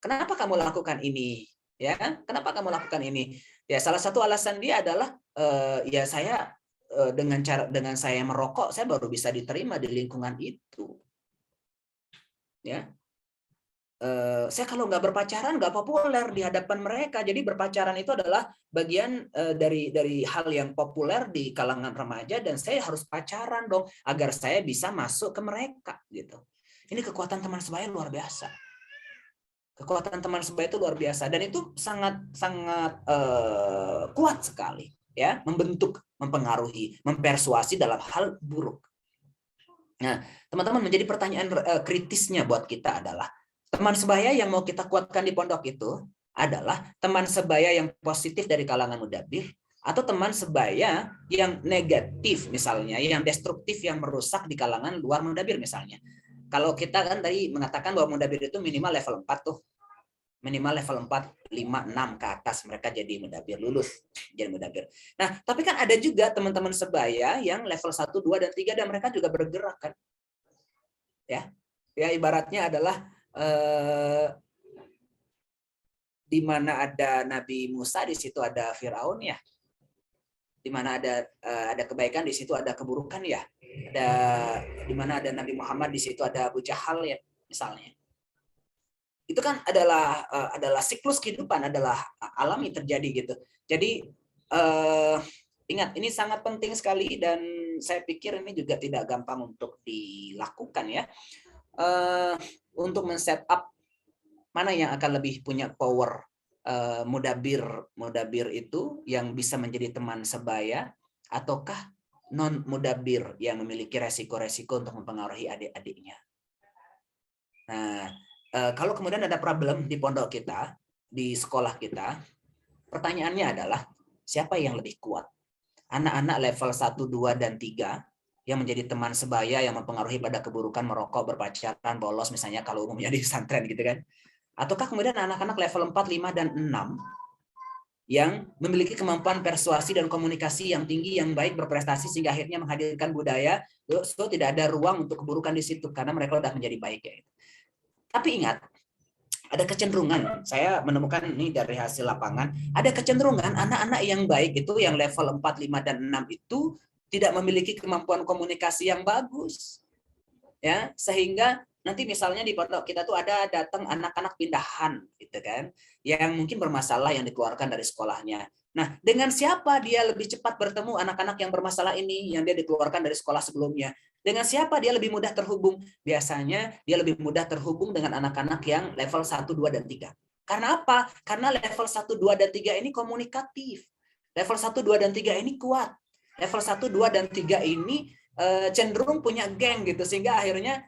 Kenapa kamu lakukan ini? Ya, kenapa kamu lakukan ini? Ya salah satu alasan dia adalah ya saya dengan saya merokok, saya baru bisa diterima di lingkungan itu. Ya. Saya kalau nggak berpacaran nggak populer di hadapan mereka. Jadi berpacaran itu adalah bagian dari hal yang populer di kalangan remaja, dan saya harus pacaran dong agar saya bisa masuk ke mereka gitu. Ini kekuatan teman sebaya luar biasa. Kekuatan teman sebaya itu luar biasa, dan itu sangat kuat sekali ya, membentuk, mempengaruhi, mempersuasi dalam hal buruk. Nah, teman-teman, menjadi pertanyaan kritisnya buat kita adalah, teman sebaya yang mau kita kuatkan di pondok itu adalah teman sebaya yang positif dari kalangan mudhabir, atau teman sebaya yang negatif misalnya, yang destruktif, yang merusak di kalangan luar mudhabir misalnya. Kalau kita kan tadi mengatakan bahwa mudhabir itu minimal level 4 tuh. Minimal level 4, 5, 6 ke atas mereka jadi mudhabir, lulus jadi mudhabir. Nah, tapi kan ada juga teman-teman sebaya yang level 1, 2, dan 3, dan mereka juga bergerak kan. Ya ibaratnya adalah di mana ada Nabi Musa, di situ ada Firaun ya. Di mana ada kebaikan, di situ ada keburukan ya. Di mana ada Nabi Muhammad, di situ ada Abu Jahal ya, misalnya. Itu kan adalah siklus kehidupan, adalah alami terjadi gitu. Jadi ingat, ini sangat penting sekali, dan saya pikir ini juga tidak gampang untuk dilakukan ya. Untuk men-set up mana yang akan lebih punya power, mudhabir itu yang bisa menjadi teman sebaya, ataukah non mudhabir yang memiliki resiko-resiko untuk mempengaruhi adik-adiknya. Nah, kalau kemudian ada problem di pondok kita, di sekolah kita, pertanyaannya adalah siapa yang lebih kuat? Anak-anak level 1, 2, dan 3 yang menjadi teman sebaya yang mempengaruhi pada keburukan, merokok, berpacaran, bolos misalnya kalau umumnya di pesantren gitu kan. Ataukah kemudian anak-anak level 4, 5, dan 6 yang memiliki kemampuan persuasi dan komunikasi yang tinggi, yang baik, berprestasi sehingga akhirnya menghadirkan budaya, so tidak ada ruang untuk keburukan di situ karena mereka sudah menjadi baik ya. Tapi ingat, ada kecenderungan, saya menemukan ini dari hasil lapangan, ada kecenderungan anak-anak yang baik itu, yang level 4, 5, dan 6 itu tidak memiliki kemampuan komunikasi yang bagus. Ya, sehingga nanti misalnya di pondok kita tuh ada datang anak-anak pindahan gitu kan, yang mungkin bermasalah, yang dikeluarkan dari sekolahnya. Nah, dengan siapa dia lebih cepat bertemu anak-anak yang bermasalah ini, yang dia dikeluarkan dari sekolah sebelumnya? Dengan siapa dia lebih mudah terhubung? Biasanya dia lebih mudah terhubung dengan anak-anak yang level 1, 2, dan 3. Karena apa? Karena level 1, 2, dan 3 ini komunikatif. Level 1, 2, dan 3 ini kuat. Level 1, 2, dan 3 ini cenderung punya geng gitu, sehingga akhirnya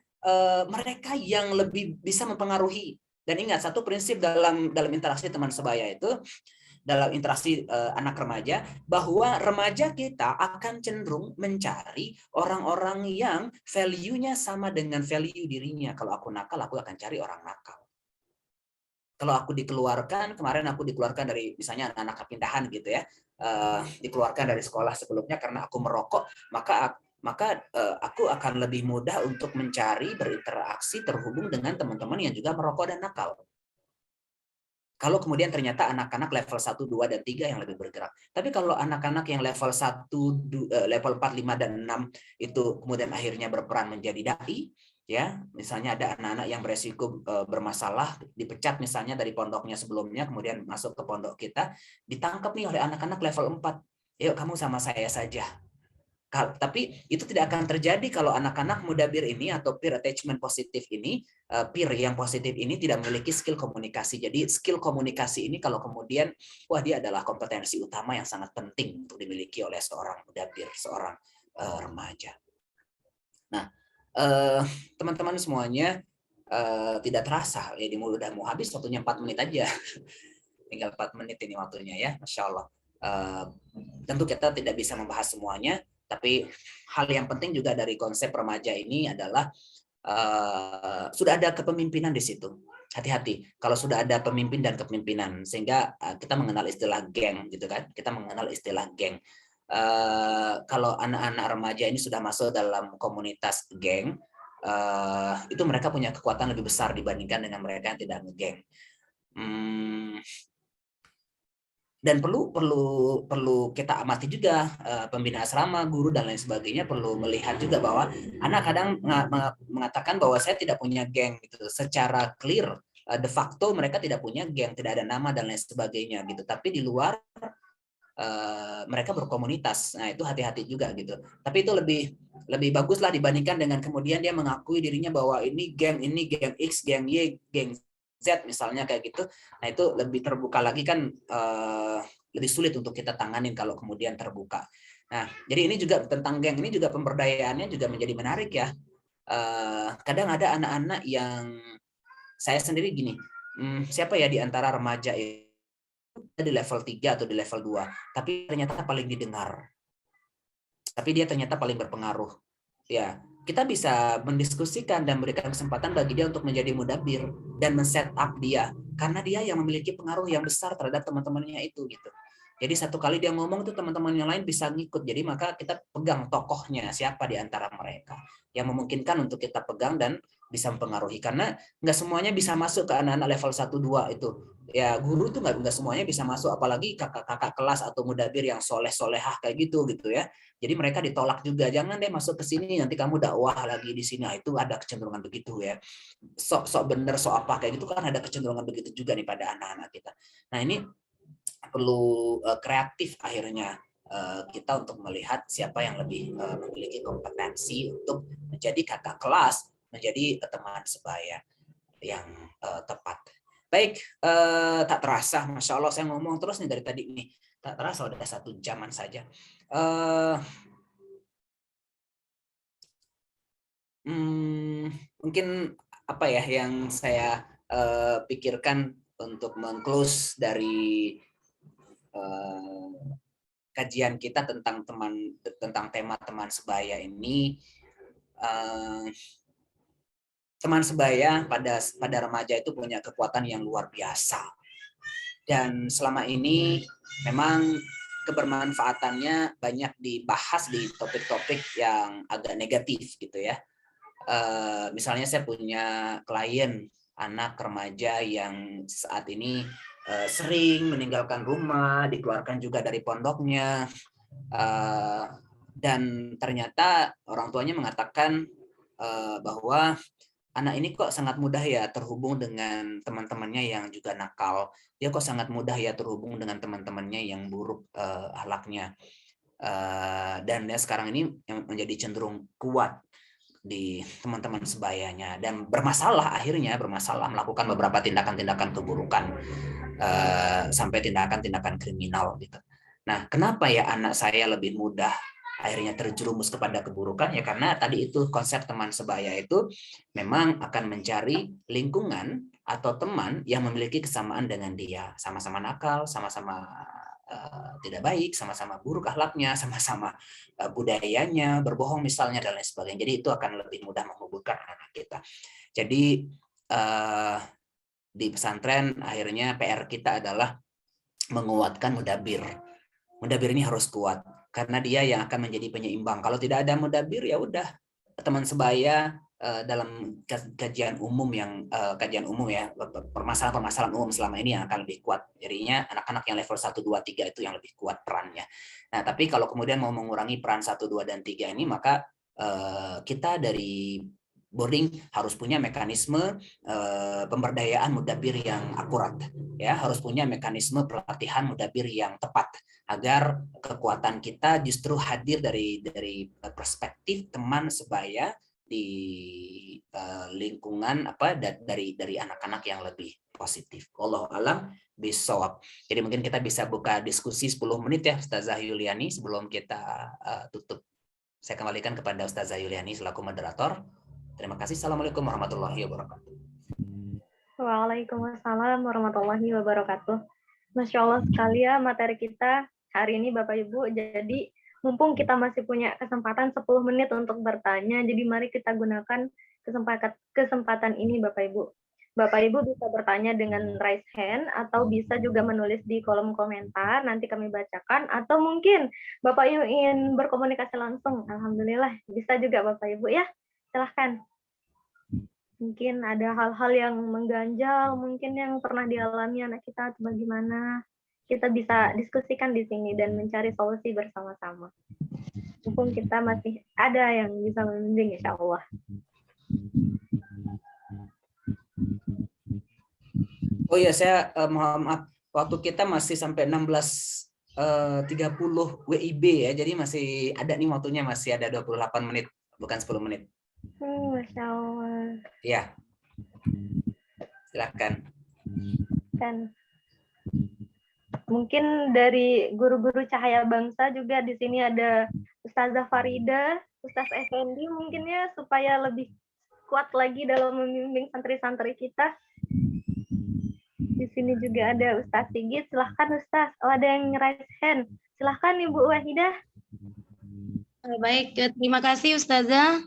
mereka yang lebih bisa mempengaruhi Dan ingat satu prinsip dalam interaksi teman sebaya itu, dalam interaksi anak remaja, bahwa remaja kita akan cenderung mencari orang-orang yang value-nya sama dengan value dirinya. Kalau aku nakal, aku akan cari orang nakal. Kalau aku dikeluarkan, kemarin aku dikeluarkan dari misalnya anak-anak pindahan gitu ya, dikeluarkan dari sekolah sebelumnya karena aku merokok, maka aku akan lebih mudah untuk mencari, berinteraksi, terhubung dengan teman-teman yang juga merokok dan nakal. Kalau kemudian ternyata anak-anak level 1, 2, dan 3 yang lebih bergerak. Tapi kalau anak-anak yang level 1, level 4, 5, dan 6 itu kemudian akhirnya berperan menjadi dai, ya, misalnya ada anak-anak yang beresiko bermasalah, dipecat misalnya dari pondoknya sebelumnya, kemudian masuk ke pondok kita, ditangkap nih oleh anak-anak level 4. Yuk kamu sama saya saja. Tapi itu tidak akan terjadi kalau anak-anak mudabir ini atau peer attachment positif ini, peer yang positif ini tidak memiliki skill komunikasi. Jadi skill komunikasi ini kalau kemudian, wah dia adalah kompetensi utama yang sangat penting untuk dimiliki oleh seorang mudabir, seorang remaja. Nah, teman-teman semuanya tidak terasa, ya udah mau habis waktunya 4 menit aja. Tinggal 4 menit ini waktunya ya, Masya Allah. Tentu kita tidak bisa membahas semuanya, tapi hal yang penting juga dari konsep remaja ini adalah sudah ada kepemimpinan di situ. Hati-hati kalau sudah ada pemimpin dan kepemimpinan, sehingga kita mengenal istilah geng gitu kan. Kita mengenal istilah geng. Kalau anak-anak remaja ini sudah masuk dalam komunitas geng, itu mereka punya kekuatan lebih besar dibandingkan dengan mereka yang tidak ngegeng. Dan perlu kita amati juga pembina asrama, guru dan lain sebagainya perlu melihat juga bahwa anak kadang mengatakan bahwa saya tidak punya geng gitu. Secara clear de facto mereka tidak punya geng, tidak ada nama dan lain sebagainya gitu. Tapi di luar mereka berkomunitas. Nah, itu hati-hati juga gitu. Tapi itu lebih baguslah dibandingkan dengan kemudian dia mengakui dirinya bahwa ini geng X, geng Y, geng Z misalnya kayak gitu. Nah itu lebih terbuka lagi kan, lebih sulit untuk kita tanganin kalau kemudian terbuka. Nah jadi ini juga tentang geng ini juga pemberdayaannya juga menjadi menarik ya. Kadang ada anak-anak yang saya sendiri gini, siapa ya di antara remaja itu di level 3 atau di level 2 tapi ternyata paling didengar, tapi dia ternyata paling berpengaruh ya. Kita bisa mendiskusikan dan memberikan kesempatan bagi dia untuk menjadi mudabir dan men-set up dia karena dia yang memiliki pengaruh yang besar terhadap teman-temannya itu gitu. Jadi satu kali dia ngomong tuh teman-teman yang lain bisa ngikut. Jadi maka kita pegang tokohnya siapa di antara mereka yang memungkinkan untuk kita pegang dan bisa mempengaruhi, karena nggak semuanya bisa masuk ke anak-anak level 1, 2 itu. Ya guru tuh nggak semuanya bisa masuk, apalagi kakak-kakak kelas atau mudabir yang soleh-solehah kayak gitu ya. Jadi mereka ditolak juga, jangan deh masuk ke sini nanti kamu dakwah lagi di sini. Nah, itu ada kecenderungan begitu ya. Sok bener sok apa kayak gitu kan ada kecenderungan begitu juga nih pada anak-anak kita. Nah, ini perlu kreatif akhirnya kita untuk melihat siapa yang lebih memiliki kompetensi untuk menjadi kakak kelas, menjadi teman sebaya yang tepat. Baik, tak terasa, Masya Allah saya ngomong terus nih dari tadi nih. Tak terasa udah 1 jaman saja. Mungkin apa ya yang saya pikirkan untuk meng-close dari kajian kita tentang tema teman sebaya ini. Teman sebaya pada remaja itu punya kekuatan yang luar biasa. Dan selama ini memang kebermanfaatannya banyak dibahas di topik-topik yang agak negatif gitu ya. Misalnya saya punya klien anak remaja yang saat ini sering meninggalkan rumah, dikeluarkan juga dari pondoknya, dan ternyata orang tuanya mengatakan bahwa anak ini kok sangat mudah ya terhubung dengan teman-temannya yang juga nakal. Dia kok sangat mudah ya terhubung dengan teman-temannya yang buruk akhlaknya. Dan dia sekarang ini menjadi cenderung kuat di teman-teman sebayanya dan akhirnya bermasalah melakukan beberapa tindakan-tindakan keburukan sampai tindakan-tindakan kriminal gitu. Nah, kenapa ya anak saya lebih mudah akhirnya terjerumus kepada keburukan, ya karena tadi itu konsep teman sebaya itu memang akan mencari lingkungan atau teman yang memiliki kesamaan dengan dia, sama-sama nakal, sama-sama tidak baik, sama-sama buruk akhlaknya, sama-sama budayanya, berbohong misalnya dan lain sebagainya. Jadi itu akan lebih mudah menghubungkan anak-anak kita. Jadi di pesantren akhirnya PR kita adalah menguatkan mudabir. Mudabir ini harus kuat karena dia yang akan menjadi penyeimbang. Kalau tidak ada mudabir ya udah teman sebaya dalam kajian umum ya, permasalahan umum selama ini yang akan lebih kuat. Jadinya anak-anak yang level 1, 2, 3 itu yang lebih kuat perannya. Nah, tapi kalau kemudian mau mengurangi peran 1, 2, dan 3 ini, maka kita dari boarding harus punya mekanisme pemberdayaan mudabir yang akurat, ya, harus punya mekanisme pelatihan mudabir yang tepat agar kekuatan kita justru hadir dari perspektif teman sebaya di lingkungan dari anak-anak yang lebih positif. Wallahu a'lam bishawab. Jadi mungkin kita bisa buka diskusi 10 menit ya Ustazah Yuliani sebelum kita tutup. Saya kembalikan kepada Ustazah Yuliani selaku moderator. Terima kasih. Assalamualaikum warahmatullahi wabarakatuh. Waalaikumsalam warahmatullahi wabarakatuh. Masya Allah sekali ya materi kita hari ini Bapak Ibu. Jadi mumpung kita masih punya kesempatan 10 menit untuk bertanya, jadi mari kita gunakan kesempatan ini Bapak Ibu. Bapak Ibu bisa bertanya dengan raise hand atau bisa juga menulis di kolom komentar, nanti kami bacakan, atau mungkin Bapak Ibu ingin berkomunikasi langsung, alhamdulillah bisa juga Bapak Ibu ya, silahkan. Mungkin ada hal-hal yang mengganjal, mungkin yang pernah dialami anak kita atau bagaimana. Kita bisa diskusikan di sini dan mencari solusi bersama-sama. Mumpung kita masih ada yang bisa membimbing, insya Allah. Oh ya, saya mohon maaf, waktu kita masih sampai 16.30 WIB ya, jadi masih ada nih waktunya, masih ada 28 menit, bukan 10 menit. Masya Allah. Ya, silakan. Kan. Mungkin dari guru-guru Cahaya Bangsa juga di sini ada Ustazah Farida, Ustaz Effendi mungkin ya, supaya lebih kuat lagi dalam membimbing santri-santri kita. Di sini juga ada Ustaz Sigit, silahkan Ustaz. Oh, ada yang raise hand. Silahkan Ibu Wahidah. Baik, terima kasih Ustazah.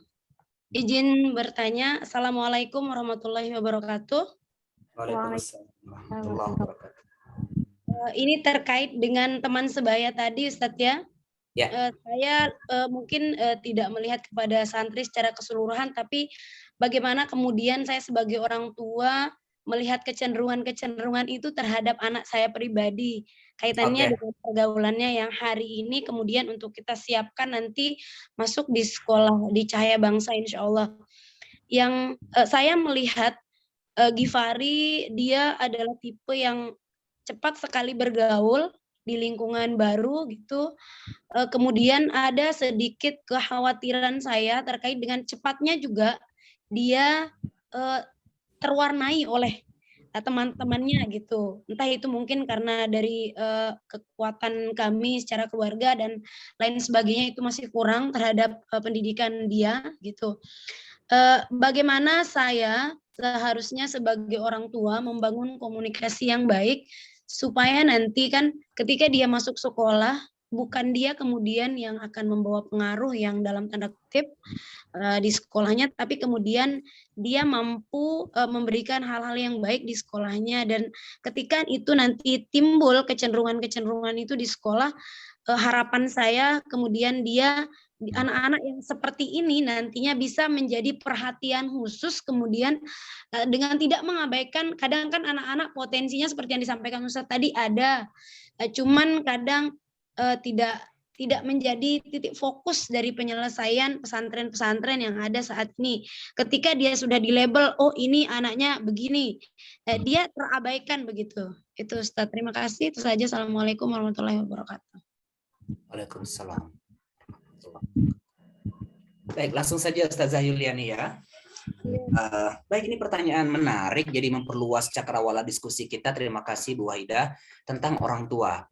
Izin bertanya. Assalamualaikum warahmatullahi wabarakatuh. Waalaikumsalam warahmatullahi wabarakatuh. Ini terkait dengan teman sebaya tadi Ustadz ya. Ya. Saya mungkin tidak melihat kepada santri secara keseluruhan, tapi bagaimana kemudian saya sebagai orang tua melihat kecenderungan itu terhadap anak saya pribadi, kaitannya dengan pergaulannya yang hari ini kemudian untuk kita siapkan nanti masuk di sekolah di Cahaya Bangsa insya Allah. Yang saya melihat Gifari dia adalah tipe yang cepat sekali bergaul di lingkungan baru gitu. Kemudian ada sedikit kekhawatiran saya terkait dengan cepatnya juga dia terwarnai oleh teman-temannya gitu. Entah itu mungkin karena dari kekuatan kami secara keluarga dan lain sebagainya itu masih kurang terhadap pendidikan dia gitu. Bagaimana saya seharusnya sebagai orang tua membangun komunikasi yang baik supaya nanti kan ketika dia masuk sekolah bukan dia kemudian yang akan membawa pengaruh yang dalam tanda kutip di sekolahnya, tapi kemudian dia mampu memberikan hal-hal yang baik di sekolahnya, dan ketika itu nanti timbul kecenderungan-kecenderungan itu di sekolah, harapan saya kemudian dia anak-anak yang seperti ini nantinya bisa menjadi perhatian khusus kemudian dengan tidak mengabaikan, kadang kan anak-anak potensinya seperti yang disampaikan Ustaz tadi ada, cuman kadang tidak menjadi titik fokus dari penyelesaian pesantren-pesantren yang ada saat ini. Ketika dia sudah di label, oh ini anaknya begini, dia terabaikan begitu. Itu Ustaz, terima kasih. Itu saja. Assalamualaikum warahmatullahi wabarakatuh. Waalaikumsalam. Baik, langsung saja Ustazah Yuliani ya. Baik, ini pertanyaan menarik, jadi memperluas cakrawala diskusi kita. Terima kasih Bu Wahida tentang orang tua.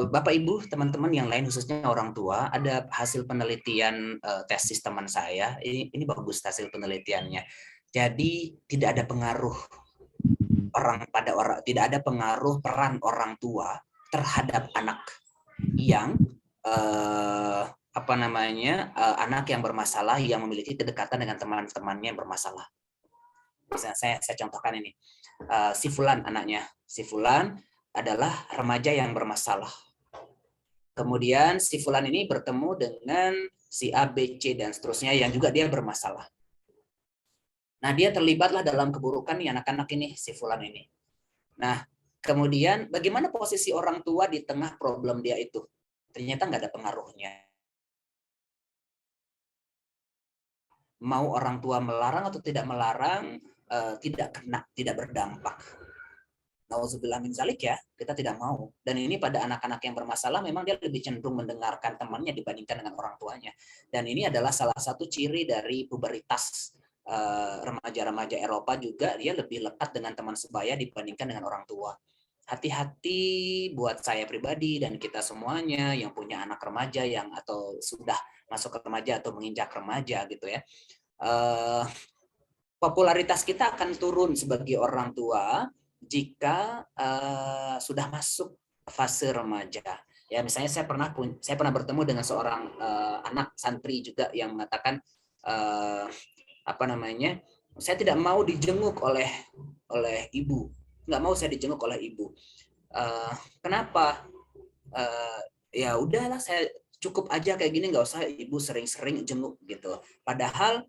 Bapak Ibu, teman-teman yang lain khususnya orang tua, ada hasil penelitian tesis teman saya. Ini bagus hasil penelitiannya. Jadi tidak ada pengaruh tidak ada pengaruh peran orang tua terhadap anak yang anak yang bermasalah yang memiliki kedekatan dengan teman-temannya yang bermasalah. Misalnya saya contohkan ini, si Fulan anaknya, si Fulan adalah remaja yang bermasalah. Kemudian si Fulan ini bertemu dengan si A, B, C dan seterusnya yang juga dia bermasalah. Nah, dia terlibatlah dalam keburukan nih anak-anak ini, si Fulan ini. Nah, kemudian bagaimana posisi orang tua di tengah problem dia itu? Ternyata nggak ada pengaruhnya. Mau orang tua melarang atau tidak melarang, tidak berdampak. Nauzubillah min zalik ya, kita tidak mau. Dan ini pada anak-anak yang bermasalah memang dia lebih cenderung mendengarkan temannya dibandingkan dengan orang tuanya. Dan ini adalah salah satu ciri dari puberitas remaja-remaja Eropa juga, dia lebih lekat dengan teman sebaya dibandingkan dengan orang tua. Hati-hati buat saya pribadi dan kita semuanya yang punya anak remaja yang atau sudah masuk ke remaja atau menginjak remaja gitu ya. Popularitas kita akan turun sebagai orang tua jika sudah masuk fase remaja. Ya, misalnya saya pernah bertemu dengan seorang anak santri juga yang mengatakan saya tidak mau dijenguk oleh ibu, nggak mau saya dijenguk oleh ibu. Kenapa? Ya udahlah, saya cukup aja kayak gini, nggak usah ibu sering-sering jenguk gitu. Padahal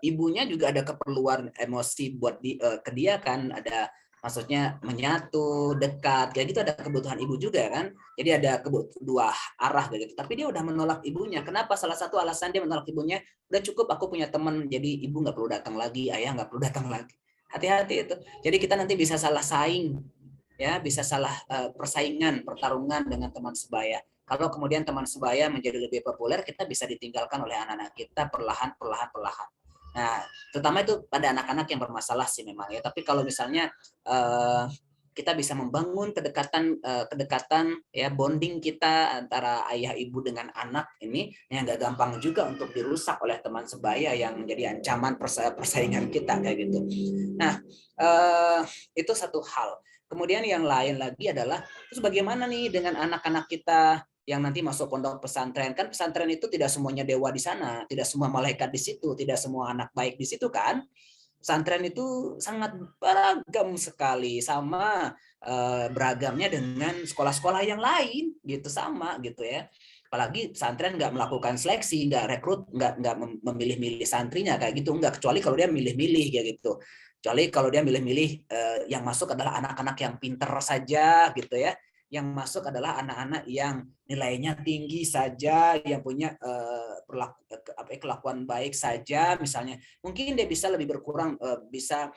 ibunya juga ada keperluan emosi buat ke dia kan, ada maksudnya menyatu, dekat, kayak gitu, ada kebutuhan ibu juga kan. Jadi ada dua arah gitu. Tapi dia udah menolak ibunya. Kenapa? Salah satu alasan dia menolak ibunya, udah cukup aku punya teman, jadi ibu nggak perlu datang lagi, ayah nggak perlu datang lagi. Hati-hati itu. Jadi kita nanti bisa salah saing, ya, bisa salah persaingan, pertarungan dengan teman sebaya. Kalau kemudian teman sebaya menjadi lebih populer, kita bisa ditinggalkan oleh anak-anak kita perlahan. Nah, terutama itu pada anak-anak yang bermasalah sih memang ya. Tapi kalau misalnya kita bisa membangun kedekatan ya, bonding kita antara ayah ibu dengan anak ini yang nggak gampang juga untuk dirusak oleh teman sebaya yang menjadi ancaman persaingan kita kayak gitu. Nah, itu satu hal. Kemudian yang lain lagi adalah terus bagaimana nih dengan anak-anak kita yang nanti masuk pondok pesantren. Kan pesantren itu tidak semuanya dewa di sana, tidak semua malaikat di situ, tidak semua anak baik di situ kan. Pesantren itu sangat beragam sekali, sama beragamnya dengan sekolah-sekolah yang lain gitu, sama gitu ya. Apalagi pesantren nggak melakukan seleksi, nggak rekrut, nggak memilih-milih santrinya kayak gitu, nggak, kecuali kalau dia milih-milih kayak gitu. Kecuali kalau dia milih-milih yang masuk adalah anak-anak yang pinter saja gitu ya. Yang masuk adalah anak-anak yang nilainya tinggi saja, yang punya kelakuan baik saja, misalnya mungkin dia bisa lebih berkurang, bisa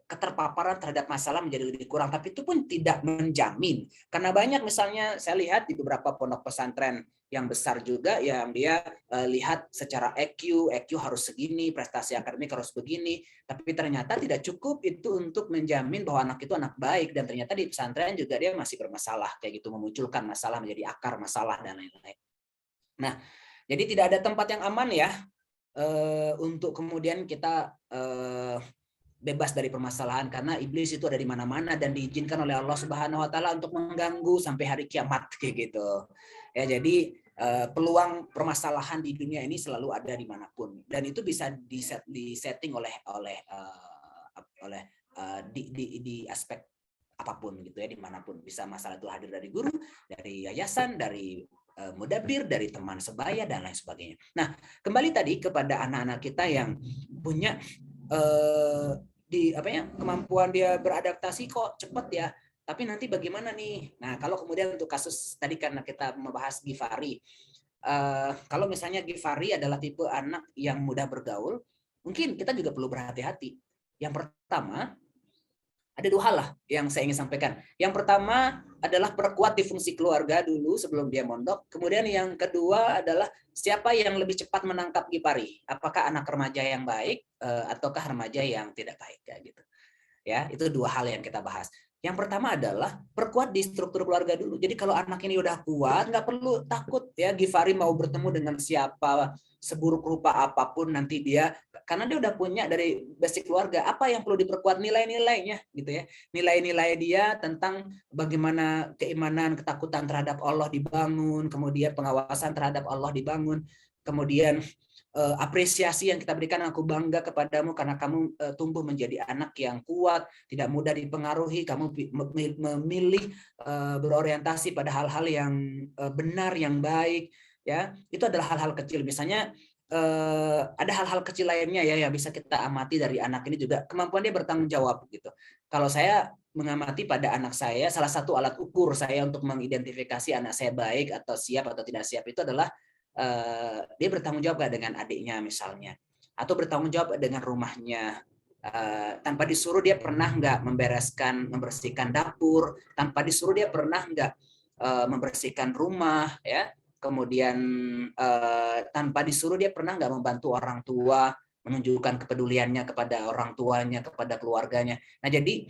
keterpaparan terhadap masalah menjadi lebih kurang, tapi itu pun tidak menjamin, karena banyak misalnya saya lihat di beberapa pondok pesantren yang besar juga yang dia lihat secara EQ harus segini, prestasi akademik harus begini, tapi ternyata tidak cukup itu untuk menjamin bahwa anak itu anak baik, dan ternyata di pesantren juga dia masih bermasalah kayak gitu, memunculkan masalah menjadi akar masalah dan lain-lain. Nah, jadi tidak ada tempat yang aman ya untuk kemudian kita bebas dari permasalahan, karena iblis itu ada di mana-mana dan diizinkan oleh Allah Subhanahu wa taala untuk mengganggu sampai hari kiamat kayak gitu. Ya, jadi peluang permasalahan di dunia ini selalu ada dimanapun, dan itu bisa disetting di aspek apapun gitu ya, dimanapun bisa masalah itu hadir dari guru, dari yayasan, dari mudabir, dari teman sebaya dan lain sebagainya. Nah, kembali tadi kepada anak-anak kita yang punya kemampuan dia beradaptasi kok cepat ya. Tapi nanti bagaimana nih? Nah, kalau kemudian untuk kasus tadi karena kita membahas Gifari, kalau misalnya Gifari adalah tipe anak yang mudah bergaul, mungkin kita juga perlu berhati-hati. Yang pertama, ada dua hal lah yang saya ingin sampaikan. Yang pertama, adalah perkuat di fungsi keluarga dulu sebelum dia mondok. Kemudian yang kedua adalah siapa yang lebih cepat menangkap Gipari. Apakah anak remaja yang baik ataukah remaja yang tidak baik kayak gitu. Ya, itu dua hal yang kita bahas. Yang pertama adalah perkuat di struktur keluarga dulu. Jadi kalau anak ini udah kuat, nggak perlu takut ya Gifari mau bertemu dengan siapa, seburuk rupa apapun nanti dia, karena dia udah punya dari basic keluarga. Apa yang perlu diperkuat? Nilai-nilainya gitu ya. Nilai-nilai dia tentang bagaimana keimanan, ketakutan terhadap Allah dibangun, kemudian pengawasan terhadap Allah dibangun, kemudian apresiasi yang kita berikan, aku bangga kepadamu karena kamu tumbuh menjadi anak yang kuat, tidak mudah dipengaruhi, kamu memilih berorientasi pada hal-hal yang benar, yang baik, ya. Itu adalah hal-hal kecil. Misalnya ada hal-hal kecil lainnya ya yang bisa kita amati dari anak ini juga, kemampuan dia bertanggung jawab gitu. Kalau saya mengamati pada anak saya, salah satu alat ukur saya untuk mengidentifikasi anak saya baik atau siap atau tidak siap itu adalah dia bertanggung jawab gak dengan adiknya misalnya, atau bertanggung jawab dengan rumahnya, tanpa disuruh dia pernah nggak membersihkan dapur, tanpa disuruh dia pernah nggak membersihkan rumah, ya. Kemudian tanpa disuruh dia pernah nggak membantu orang tua, menunjukkan kepeduliannya kepada orang tuanya, kepada keluarganya. Nah jadi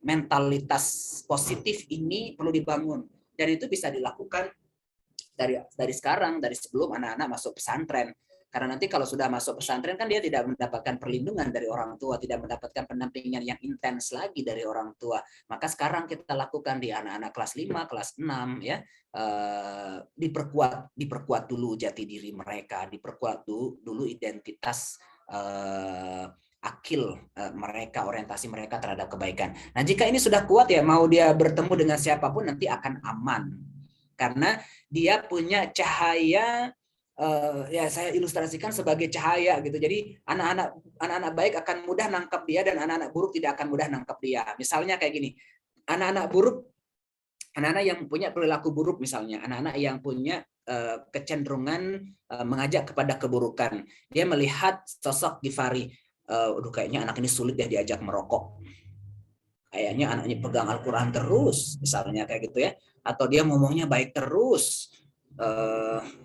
mentalitas positif ini perlu dibangun, dan itu bisa dilakukan dari sekarang, dari sebelum anak-anak masuk pesantren. Karena nanti kalau sudah masuk pesantren kan dia tidak mendapatkan perlindungan dari orang tua, tidak mendapatkan pendampingan yang intens lagi dari orang tua. Maka sekarang kita lakukan di anak-anak kelas 5, kelas 6 ya, diperkuat dulu jati diri mereka, diperkuat dulu identitas akil mereka, orientasi mereka terhadap kebaikan. Nah, jika ini sudah kuat ya, mau dia bertemu dengan siapapun nanti akan aman. Karena dia punya cahaya, ya saya ilustrasikan sebagai cahaya gitu. Jadi anak-anak baik akan mudah nangkap dia, dan anak-anak buruk tidak akan mudah nangkap dia. Misalnya kayak gini, anak-anak buruk, anak-anak yang punya perilaku buruk misalnya, anak-anak yang punya kecenderungan mengajak kepada keburukan. Dia melihat sosok Gifari, kayaknya anak ini sulit deh diajak merokok. Kayaknya anaknya pegang Al-Quran terus, misalnya kayak gitu ya. Atau dia ngomongnya baik terus,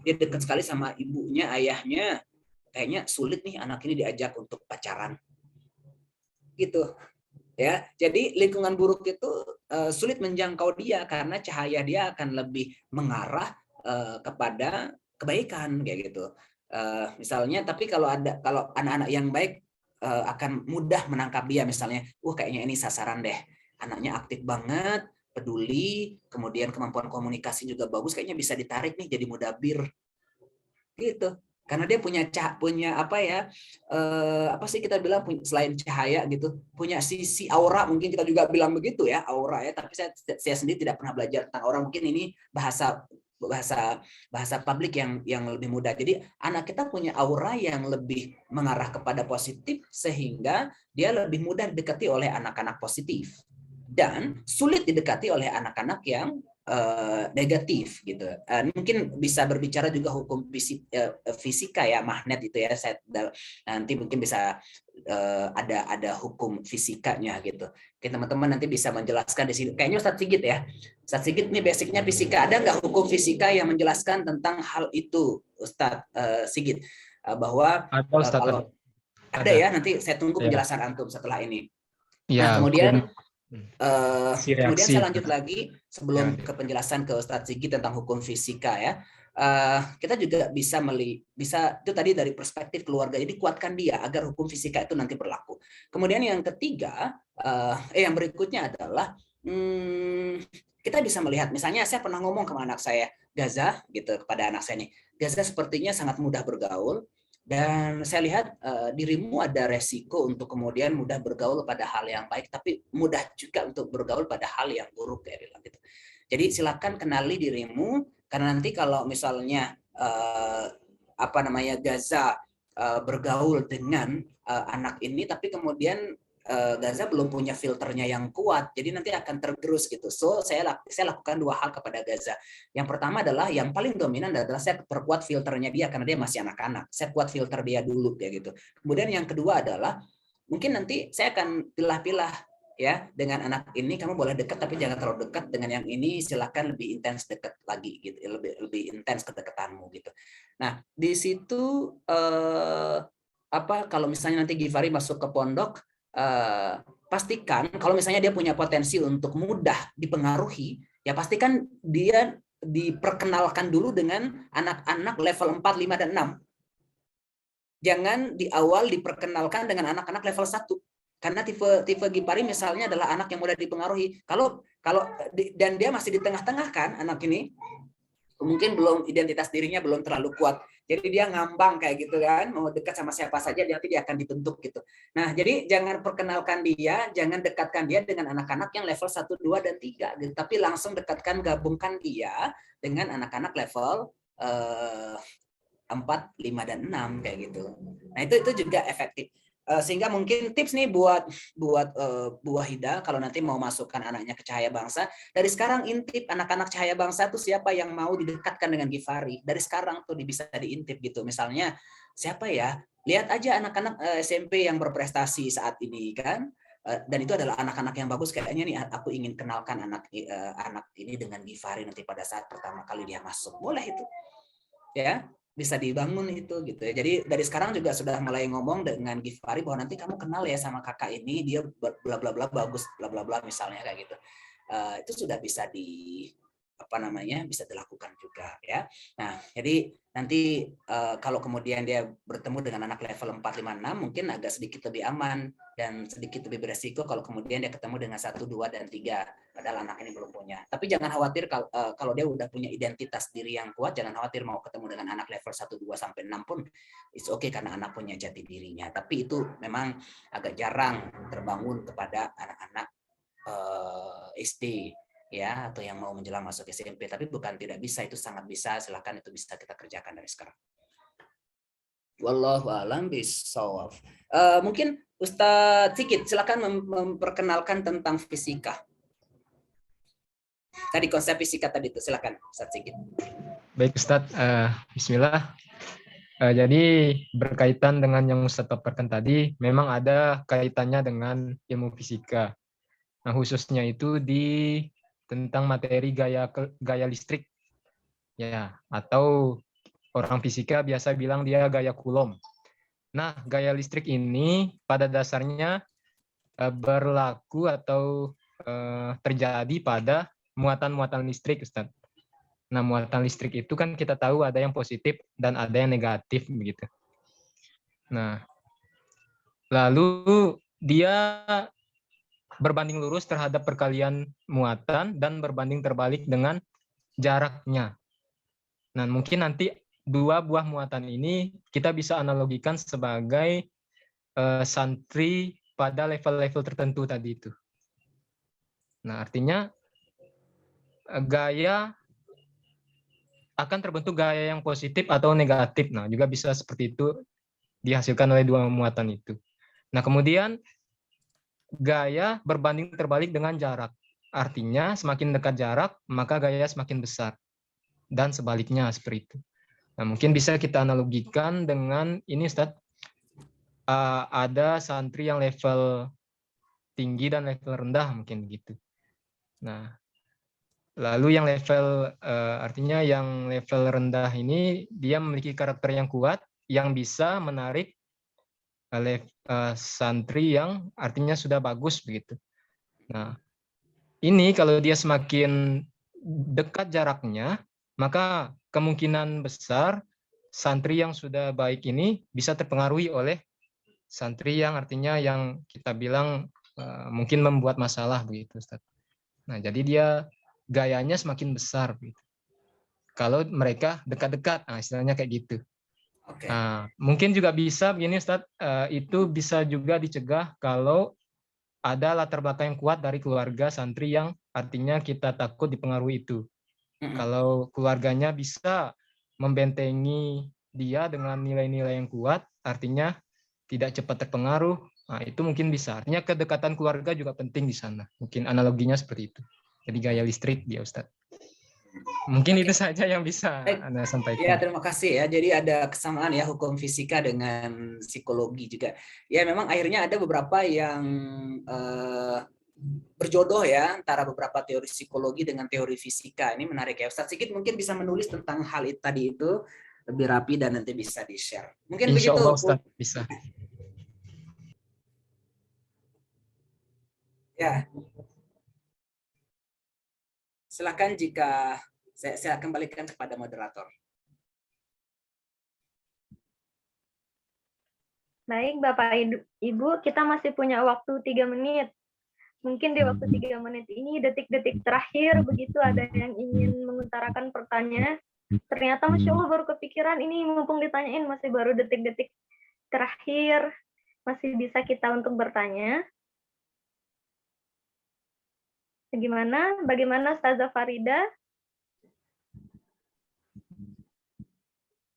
dia dekat sekali sama ibunya, ayahnya, kayaknya sulit nih anak ini diajak untuk pacaran, gitu ya. Jadi lingkungan buruk itu sulit menjangkau dia karena cahaya dia akan lebih mengarah kepada kebaikan kayak gitu. Misalnya, tapi kalau anak-anak yang baik akan mudah menangkap dia, misalnya, kayaknya ini sasaran deh, anaknya aktif banget, peduli, kemudian kemampuan komunikasi juga bagus, kayaknya bisa ditarik nih jadi mudabir, gitu. Karena dia punya apa ya? Apa sih kita bilang selain cahaya gitu, punya sisi aura, mungkin kita juga bilang begitu ya, aura ya. Tapi saya sendiri tidak pernah belajar tentang aura, mungkin ini bahasa publik yang lebih mudah. Jadi anak kita punya aura yang lebih mengarah kepada positif, sehingga dia lebih mudah didekati oleh anak-anak positif dan sulit didekati oleh anak-anak yang negatif gitu. Mungkin bisa berbicara juga hukum fisika ya, magnet itu ya. Saya nanti mungkin bisa ada hukum fisikanya gitu. Oke, teman-teman nanti bisa menjelaskan di sini. Kayaknya Ustadz Sigit ya. Ustadz Sigit ini basicnya fisika. Ada nggak hukum fisika yang menjelaskan tentang hal itu, Ustadz Sigit? Bahwa kalau ada ya, nanti saya tunggu penjelasan antum setelah ini. Nah, kemudian saya lanjut lagi sebelum ke penjelasan ke Ustadz Sigit tentang hukum fisika ya. Kita juga bisa itu tadi dari perspektif keluarga, jadi kuatkan dia agar hukum fisika itu nanti berlaku. Kemudian yang ketiga, yang berikutnya adalah kita bisa melihat, misalnya saya pernah ngomong ke anak saya, Gaza gitu, kepada anak saya nih, Gaza sepertinya sangat mudah bergaul, dan saya lihat dirimu ada resiko untuk kemudian mudah bergaul pada hal yang baik, tapi mudah juga untuk bergaul pada hal yang buruk kayak bilang gitu. Jadi silakan kenali dirimu, karena nanti kalau misalnya Gaza bergaul dengan anak ini, tapi kemudian Gaza belum punya filternya yang kuat, jadi nanti akan tergerus gitu. So saya lakukan dua hal kepada Gaza. Yang pertama adalah yang paling dominan adalah saya perkuat filternya dia karena dia masih anak-anak. Saya kuat filter dia dulu kayak gitu. Kemudian yang kedua adalah mungkin nanti saya akan pilah-pilah ya, dengan anak ini kamu boleh dekat tapi jangan terlalu dekat, dengan yang ini silakan lebih intens dekat lagi gitu, lebih intens kedekatanmu gitu. Nah, di situ kalau misalnya nanti Givari masuk ke pondok, pastikan kalau misalnya dia punya potensi untuk mudah dipengaruhi, ya pastikan dia diperkenalkan dulu dengan anak-anak level 4, 5, dan 6. Jangan di awal diperkenalkan dengan anak-anak level 1. Karena tipe Gipari misalnya adalah anak yang mudah dipengaruhi. Kalau dan dia masih di tengah-tengah kan anak ini, mungkin belum identitas dirinya belum terlalu kuat. Jadi dia ngambang kayak gitu kan, mau dekat sama siapa saja nanti dia akan dibentuk gitu. Nah, jadi jangan perkenalkan dia, jangan dekatkan dia dengan anak-anak yang level 1, 2, dan 3 gitu. Tapi langsung dekatkan, gabungkan dia dengan anak-anak level 4, 5, dan 6 kayak gitu. Nah, itu juga efektif. Sehingga mungkin tips nih buat Bu Wahida kalau nanti mau masukkan anaknya ke Cahaya Bangsa, dari sekarang intip anak-anak Cahaya Bangsa tuh siapa yang mau didekatkan dengan Givari. Dari sekarang tuh bisa diintip gitu. Misalnya siapa ya? Lihat aja anak-anak SMP yang berprestasi saat ini kan. Dan itu adalah anak-anak yang bagus, kayaknya nih aku ingin kenalkan anak ini dengan Givari nanti pada saat pertama kali dia masuk. Boleh itu. Ya. Bisa dibangun itu gitu ya. Jadi dari sekarang juga sudah mulai ngomong dengan Givari bahwa nanti kamu kenal ya sama kakak ini, dia bla bla bla bagus bla bla bla misalnya kayak gitu. Itu sudah bisa bisa dilakukan juga ya. Nah, jadi nanti kalau kemudian dia bertemu dengan anak level 4, 5, 6 mungkin agak sedikit lebih aman dan sedikit lebih beresiko kalau kemudian dia ketemu dengan 1, 2, dan 3 padahal anak ini belum punya. Tapi jangan khawatir kalau dia udah punya identitas diri yang kuat, jangan khawatir mau ketemu dengan anak level 1, 2, sampai 6 pun it's okay karena anak punya jati dirinya. Tapi itu memang agak jarang terbangun kepada anak-anak SD ya, atau yang mau menjelang masuk SMP. Tapi bukan tidak bisa, itu sangat bisa. Silakan, itu bisa kita kerjakan dari sekarang. Wallahu a'lam bishawab. Mungkin Ustadz Sigit silakan memperkenalkan tentang fisika. Tadi konsep fisika tadi itu, silakan Ustadz Sigit. Baik Ustadz, Bismillah. Jadi berkaitan dengan yang Ustadz paparkan tadi, memang ada kaitannya dengan ilmu fisika. Nah, khususnya itu tentang materi gaya listrik, ya, atau orang fisika biasa bilang dia gaya Coulomb. Nah, gaya listrik ini pada dasarnya berlaku atau terjadi pada muatan-muatan listrik, Ustaz. Nah, muatan listrik itu kan kita tahu ada yang positif dan ada yang negatif begitu. Nah, lalu dia berbanding lurus terhadap perkalian muatan dan berbanding terbalik dengan jaraknya. Nah, mungkin nanti dua buah muatan ini kita bisa analogikan sebagai santri pada level-level tertentu tadi itu. Nah, artinya gaya akan terbentuk gaya yang positif atau negatif. Nah, juga bisa seperti itu dihasilkan oleh dua muatan itu. Nah, kemudian gaya berbanding terbalik dengan jarak. Artinya semakin dekat jarak, maka gaya semakin besar. Dan sebaliknya seperti itu. Nah, mungkin bisa kita analogikan dengan ini, Ustaz. Ada santri yang level tinggi dan level rendah, mungkin begitu. Nah, lalu yang level, artinya yang level rendah ini, dia memiliki karakter yang kuat, yang bisa menarik santri yang artinya sudah bagus begitu. Nah, ini kalau dia semakin dekat jaraknya, maka kemungkinan besar santri yang sudah baik ini bisa terpengaruhi oleh santri yang artinya yang kita bilang mungkin membuat masalah begitu, Ustaz. Nah, jadi dia gayanya semakin besar begitu. Kalau mereka dekat-dekat, nah istilahnya kayak gitu. Okay. Nah, mungkin juga bisa begini, Ustaz, itu bisa juga dicegah kalau ada latar belakang yang kuat dari keluarga santri yang artinya kita takut dipengaruhi itu. Kalau keluarganya bisa membentengi dia dengan nilai-nilai yang kuat, artinya tidak cepat terpengaruh, nah itu mungkin bisa. Artinya kedekatan keluarga juga penting di sana. Mungkin analoginya seperti itu. Jadi gaya listrik dia, Ustaz. Mungkin itu saja yang bisa Anda sampaikan. Ya, terima kasih ya. Jadi ada kesamaan ya hukum fisika dengan psikologi juga. Ya, memang akhirnya ada beberapa yang berjodoh ya antara beberapa teori psikologi dengan teori fisika. Ini menarik ya. Ustaz Sigit mungkin bisa menulis tentang hal itu tadi itu lebih rapi dan nanti bisa di-share. Mungkin Insya begitu. Allah Ustaz, bisa. Ya. Silakan jika saya kembalikan kepada moderator. Baik, Bapak Ibu, kita masih punya waktu 3 menit. Mungkin di waktu 3 menit ini, detik-detik terakhir, begitu ada yang ingin mengutarakan pertanyaan. Ternyata Masya Allah baru kepikiran, ini mumpung ditanyain, masih baru detik-detik terakhir, masih bisa kita untuk bertanya. Bagaimana Ustazah Farida?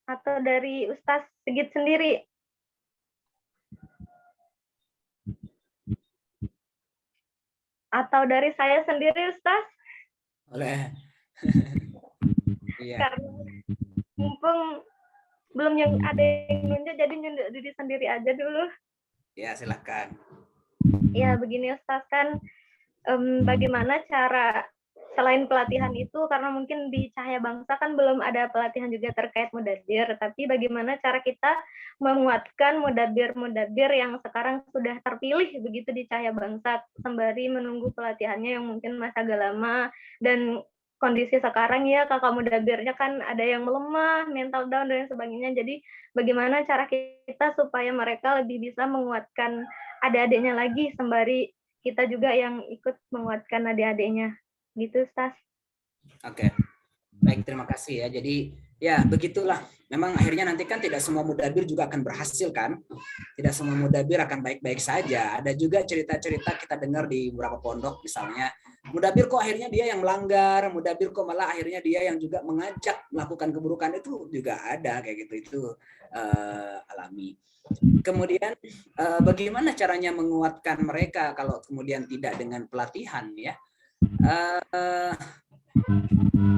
Atau dari Ustaz Sigit sendiri? Atau dari saya sendiri, Ustaz? Boleh. Iya. Karena mumpung belum yang ada yang nunjuk, jadi nunjuk diri sendiri aja dulu. Ya, silakan. Ya, begini Ustaz, kan bagaimana cara selain pelatihan itu, karena mungkin di Cahaya Bangsa kan belum ada pelatihan juga terkait mudabir, tapi bagaimana cara kita menguatkan mudabir yang sekarang sudah terpilih begitu di Cahaya Bangsa, sembari menunggu pelatihannya yang mungkin masih agak lama, dan kondisi sekarang ya kakak mudabirnya kan ada yang melemah, mental down dan sebagainya. Jadi bagaimana cara kita supaya mereka lebih bisa menguatkan adik-adiknya lagi, sembari kita juga yang ikut menguatkan adik-adiknya. Gitu, Ustaz. Oke. Baik, terima kasih ya. Jadi ya begitulah. Memang akhirnya nanti kan tidak semua mudabir juga akan berhasil kan. Tidak semua mudabir akan baik-baik saja. Ada juga cerita-cerita kita dengar di beberapa pondok misalnya. Mudabir kok akhirnya dia yang melanggar, mudabir kok malah akhirnya dia yang juga mengajak melakukan keburukan, itu juga ada kayak gitu. Itu alami. Kemudian bagaimana caranya menguatkan mereka kalau kemudian tidak dengan pelatihan ya?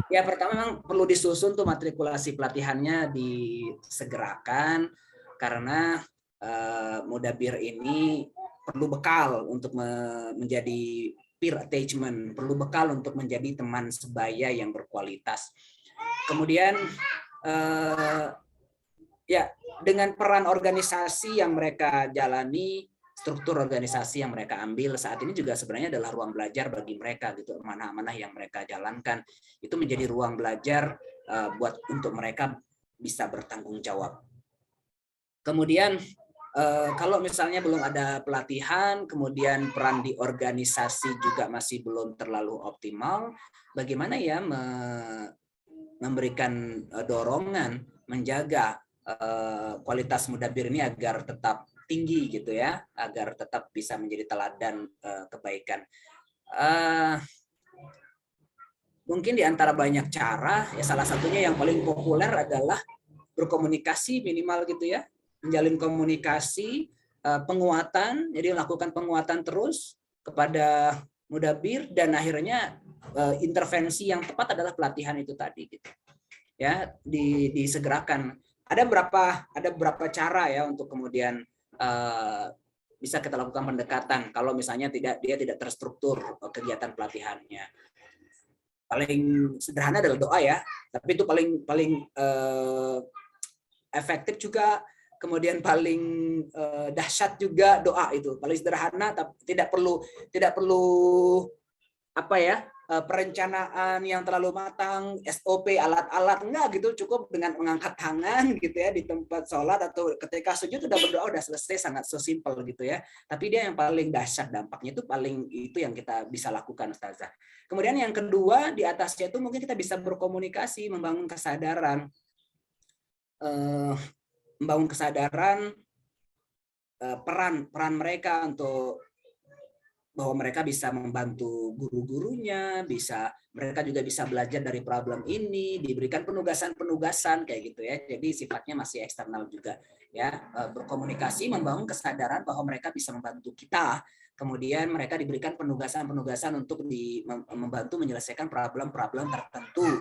Ya pertama memang perlu disusun tuh matrikulasi pelatihannya disegerakan karena mudabir ini perlu bekal untuk menjadi peer attachment, perlu bekal untuk menjadi teman sebaya yang berkualitas. Kemudian ya dengan peran organisasi yang mereka jalani, struktur organisasi yang mereka ambil saat ini juga sebenarnya adalah ruang belajar bagi mereka gitu. Amanah-amanah yang mereka jalankan itu menjadi ruang belajar untuk mereka bisa bertanggung jawab. Kemudian kalau misalnya belum ada pelatihan, kemudian peran di organisasi juga masih belum terlalu optimal, bagaimana ya memberikan dorongan menjaga kualitas mudabir ini agar tetap tinggi gitu ya, agar tetap bisa menjadi teladan kebaikan. Mungkin di antara banyak cara, ya salah satunya yang paling populer adalah berkomunikasi minimal gitu ya, menjalin komunikasi, penguatan, jadi melakukan penguatan terus kepada mudabir dan akhirnya intervensi yang tepat adalah pelatihan itu tadi gitu. Ya, disegerakan. Ada beberapa cara ya untuk kemudian bisa kita lakukan pendekatan kalau misalnya dia tidak terstruktur kegiatan pelatihannya. Paling sederhana adalah doa ya, tapi itu paling efektif juga, kemudian paling dahsyat juga doa itu paling sederhana, tapi tidak perlu apa ya perencanaan yang terlalu matang, SOP, alat-alat, enggak gitu, cukup dengan mengangkat tangan gitu ya di tempat sholat atau ketika sujud udah berdoa udah selesai, sangat so simple gitu ya. Tapi dia yang paling dahsyat dampaknya itu yang kita bisa lakukan Ustazah. Kemudian yang kedua di atasnya itu mungkin kita bisa berkomunikasi, membangun kesadaran, peran mereka untuk bahwa mereka bisa membantu guru-gurunya, mereka juga bisa belajar dari problem ini, diberikan penugasan-penugasan kayak gitu ya. Jadi sifatnya masih eksternal juga ya, berkomunikasi, membangun kesadaran bahwa mereka bisa membantu kita. Kemudian mereka diberikan penugasan-penugasan untuk membantu menyelesaikan problem-problem tertentu.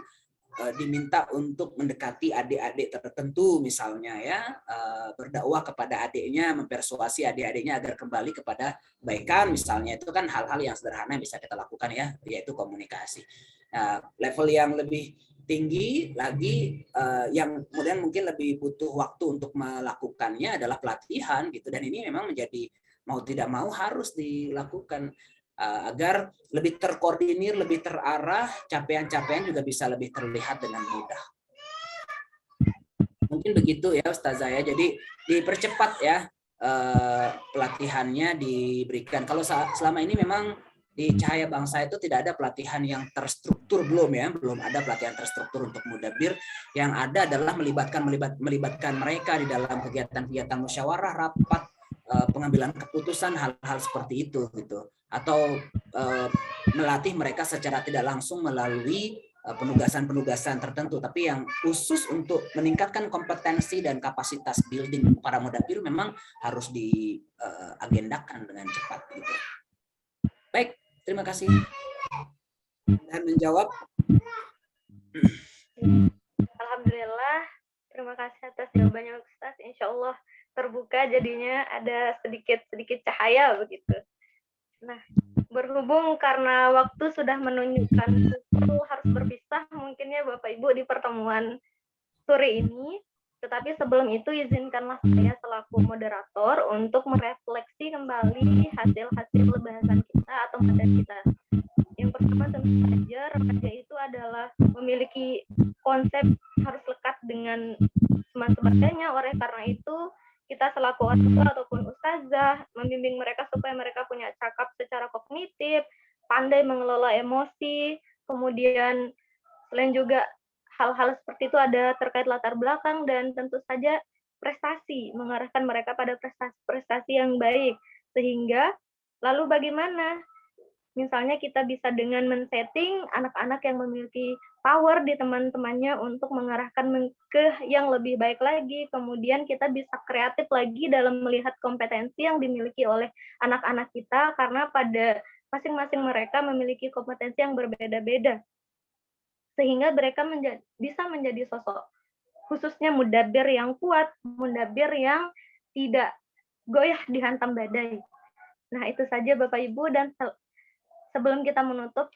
diminta untuk mendekati adik-adik tertentu misalnya ya, berdakwah kepada adiknya, mempersuasi adik-adiknya agar kembali kepada kebaikan misalnya, itu kan hal-hal yang sederhana yang bisa kita lakukan ya, yaitu komunikasi. Level yang lebih tinggi lagi yang kemudian mungkin lebih butuh waktu untuk melakukannya adalah pelatihan gitu, dan ini memang menjadi mau tidak mau harus dilakukan agar lebih terkoordinir, lebih terarah, capaian-capaian juga bisa lebih terlihat dengan mudah. Mungkin begitu ya Ustazah ya. Jadi dipercepat ya pelatihannya diberikan. Kalau selama ini memang di Cahaya Bangsa itu tidak ada pelatihan yang terstruktur, belum ada pelatihan terstruktur untuk Mudabir. Yang ada adalah melibatkan mereka di dalam kegiatan-kegiatan musyawarah, rapat, pengambilan keputusan, hal-hal seperti itu gitu, atau melatih mereka secara tidak langsung melalui penugasan-penugasan tertentu, tapi yang khusus untuk meningkatkan kompetensi dan kapasitas building para Mudabir memang harus diagendakan dengan cepat gitu. Baik, terima kasih. Dan menjawab. Alhamdulillah, terima kasih atas jawabannya Ustaz. Insya Allah terbuka jadinya ada sedikit cahaya begitu. Nah, berhubung karena waktu sudah menunjukkan pukul harus berpisah mungkin ya Bapak Ibu di pertemuan sore ini. Tetapi sebelum itu izinkanlah saya selaku moderator untuk merefleksi kembali hasil-hasil bahasan kita atau materi kita. Yang pertama tentu saja remaja itu adalah memiliki konsep harus lekat dengan sebagainya. Oleh karena itu kita selaku orang tua ataupun ustazah membimbing mereka supaya mereka punya cakap secara kognitif, pandai mengelola emosi, kemudian selain juga hal-hal seperti itu ada terkait latar belakang dan tentu saja prestasi, mengarahkan mereka pada prestasi yang baik. Sehingga lalu bagaimana? Misalnya kita bisa dengan men-setting anak-anak yang memiliki power di teman-temannya untuk mengarahkan ke yang lebih baik lagi. Kemudian kita bisa kreatif lagi dalam melihat kompetensi yang dimiliki oleh anak-anak kita karena pada masing-masing mereka memiliki kompetensi yang berbeda-beda. Sehingga mereka bisa menjadi sosok khususnya Mudabir yang kuat, Mudabir yang tidak goyah dihantam badai. Nah, itu saja Bapak Ibu, dan sebelum kita menutup,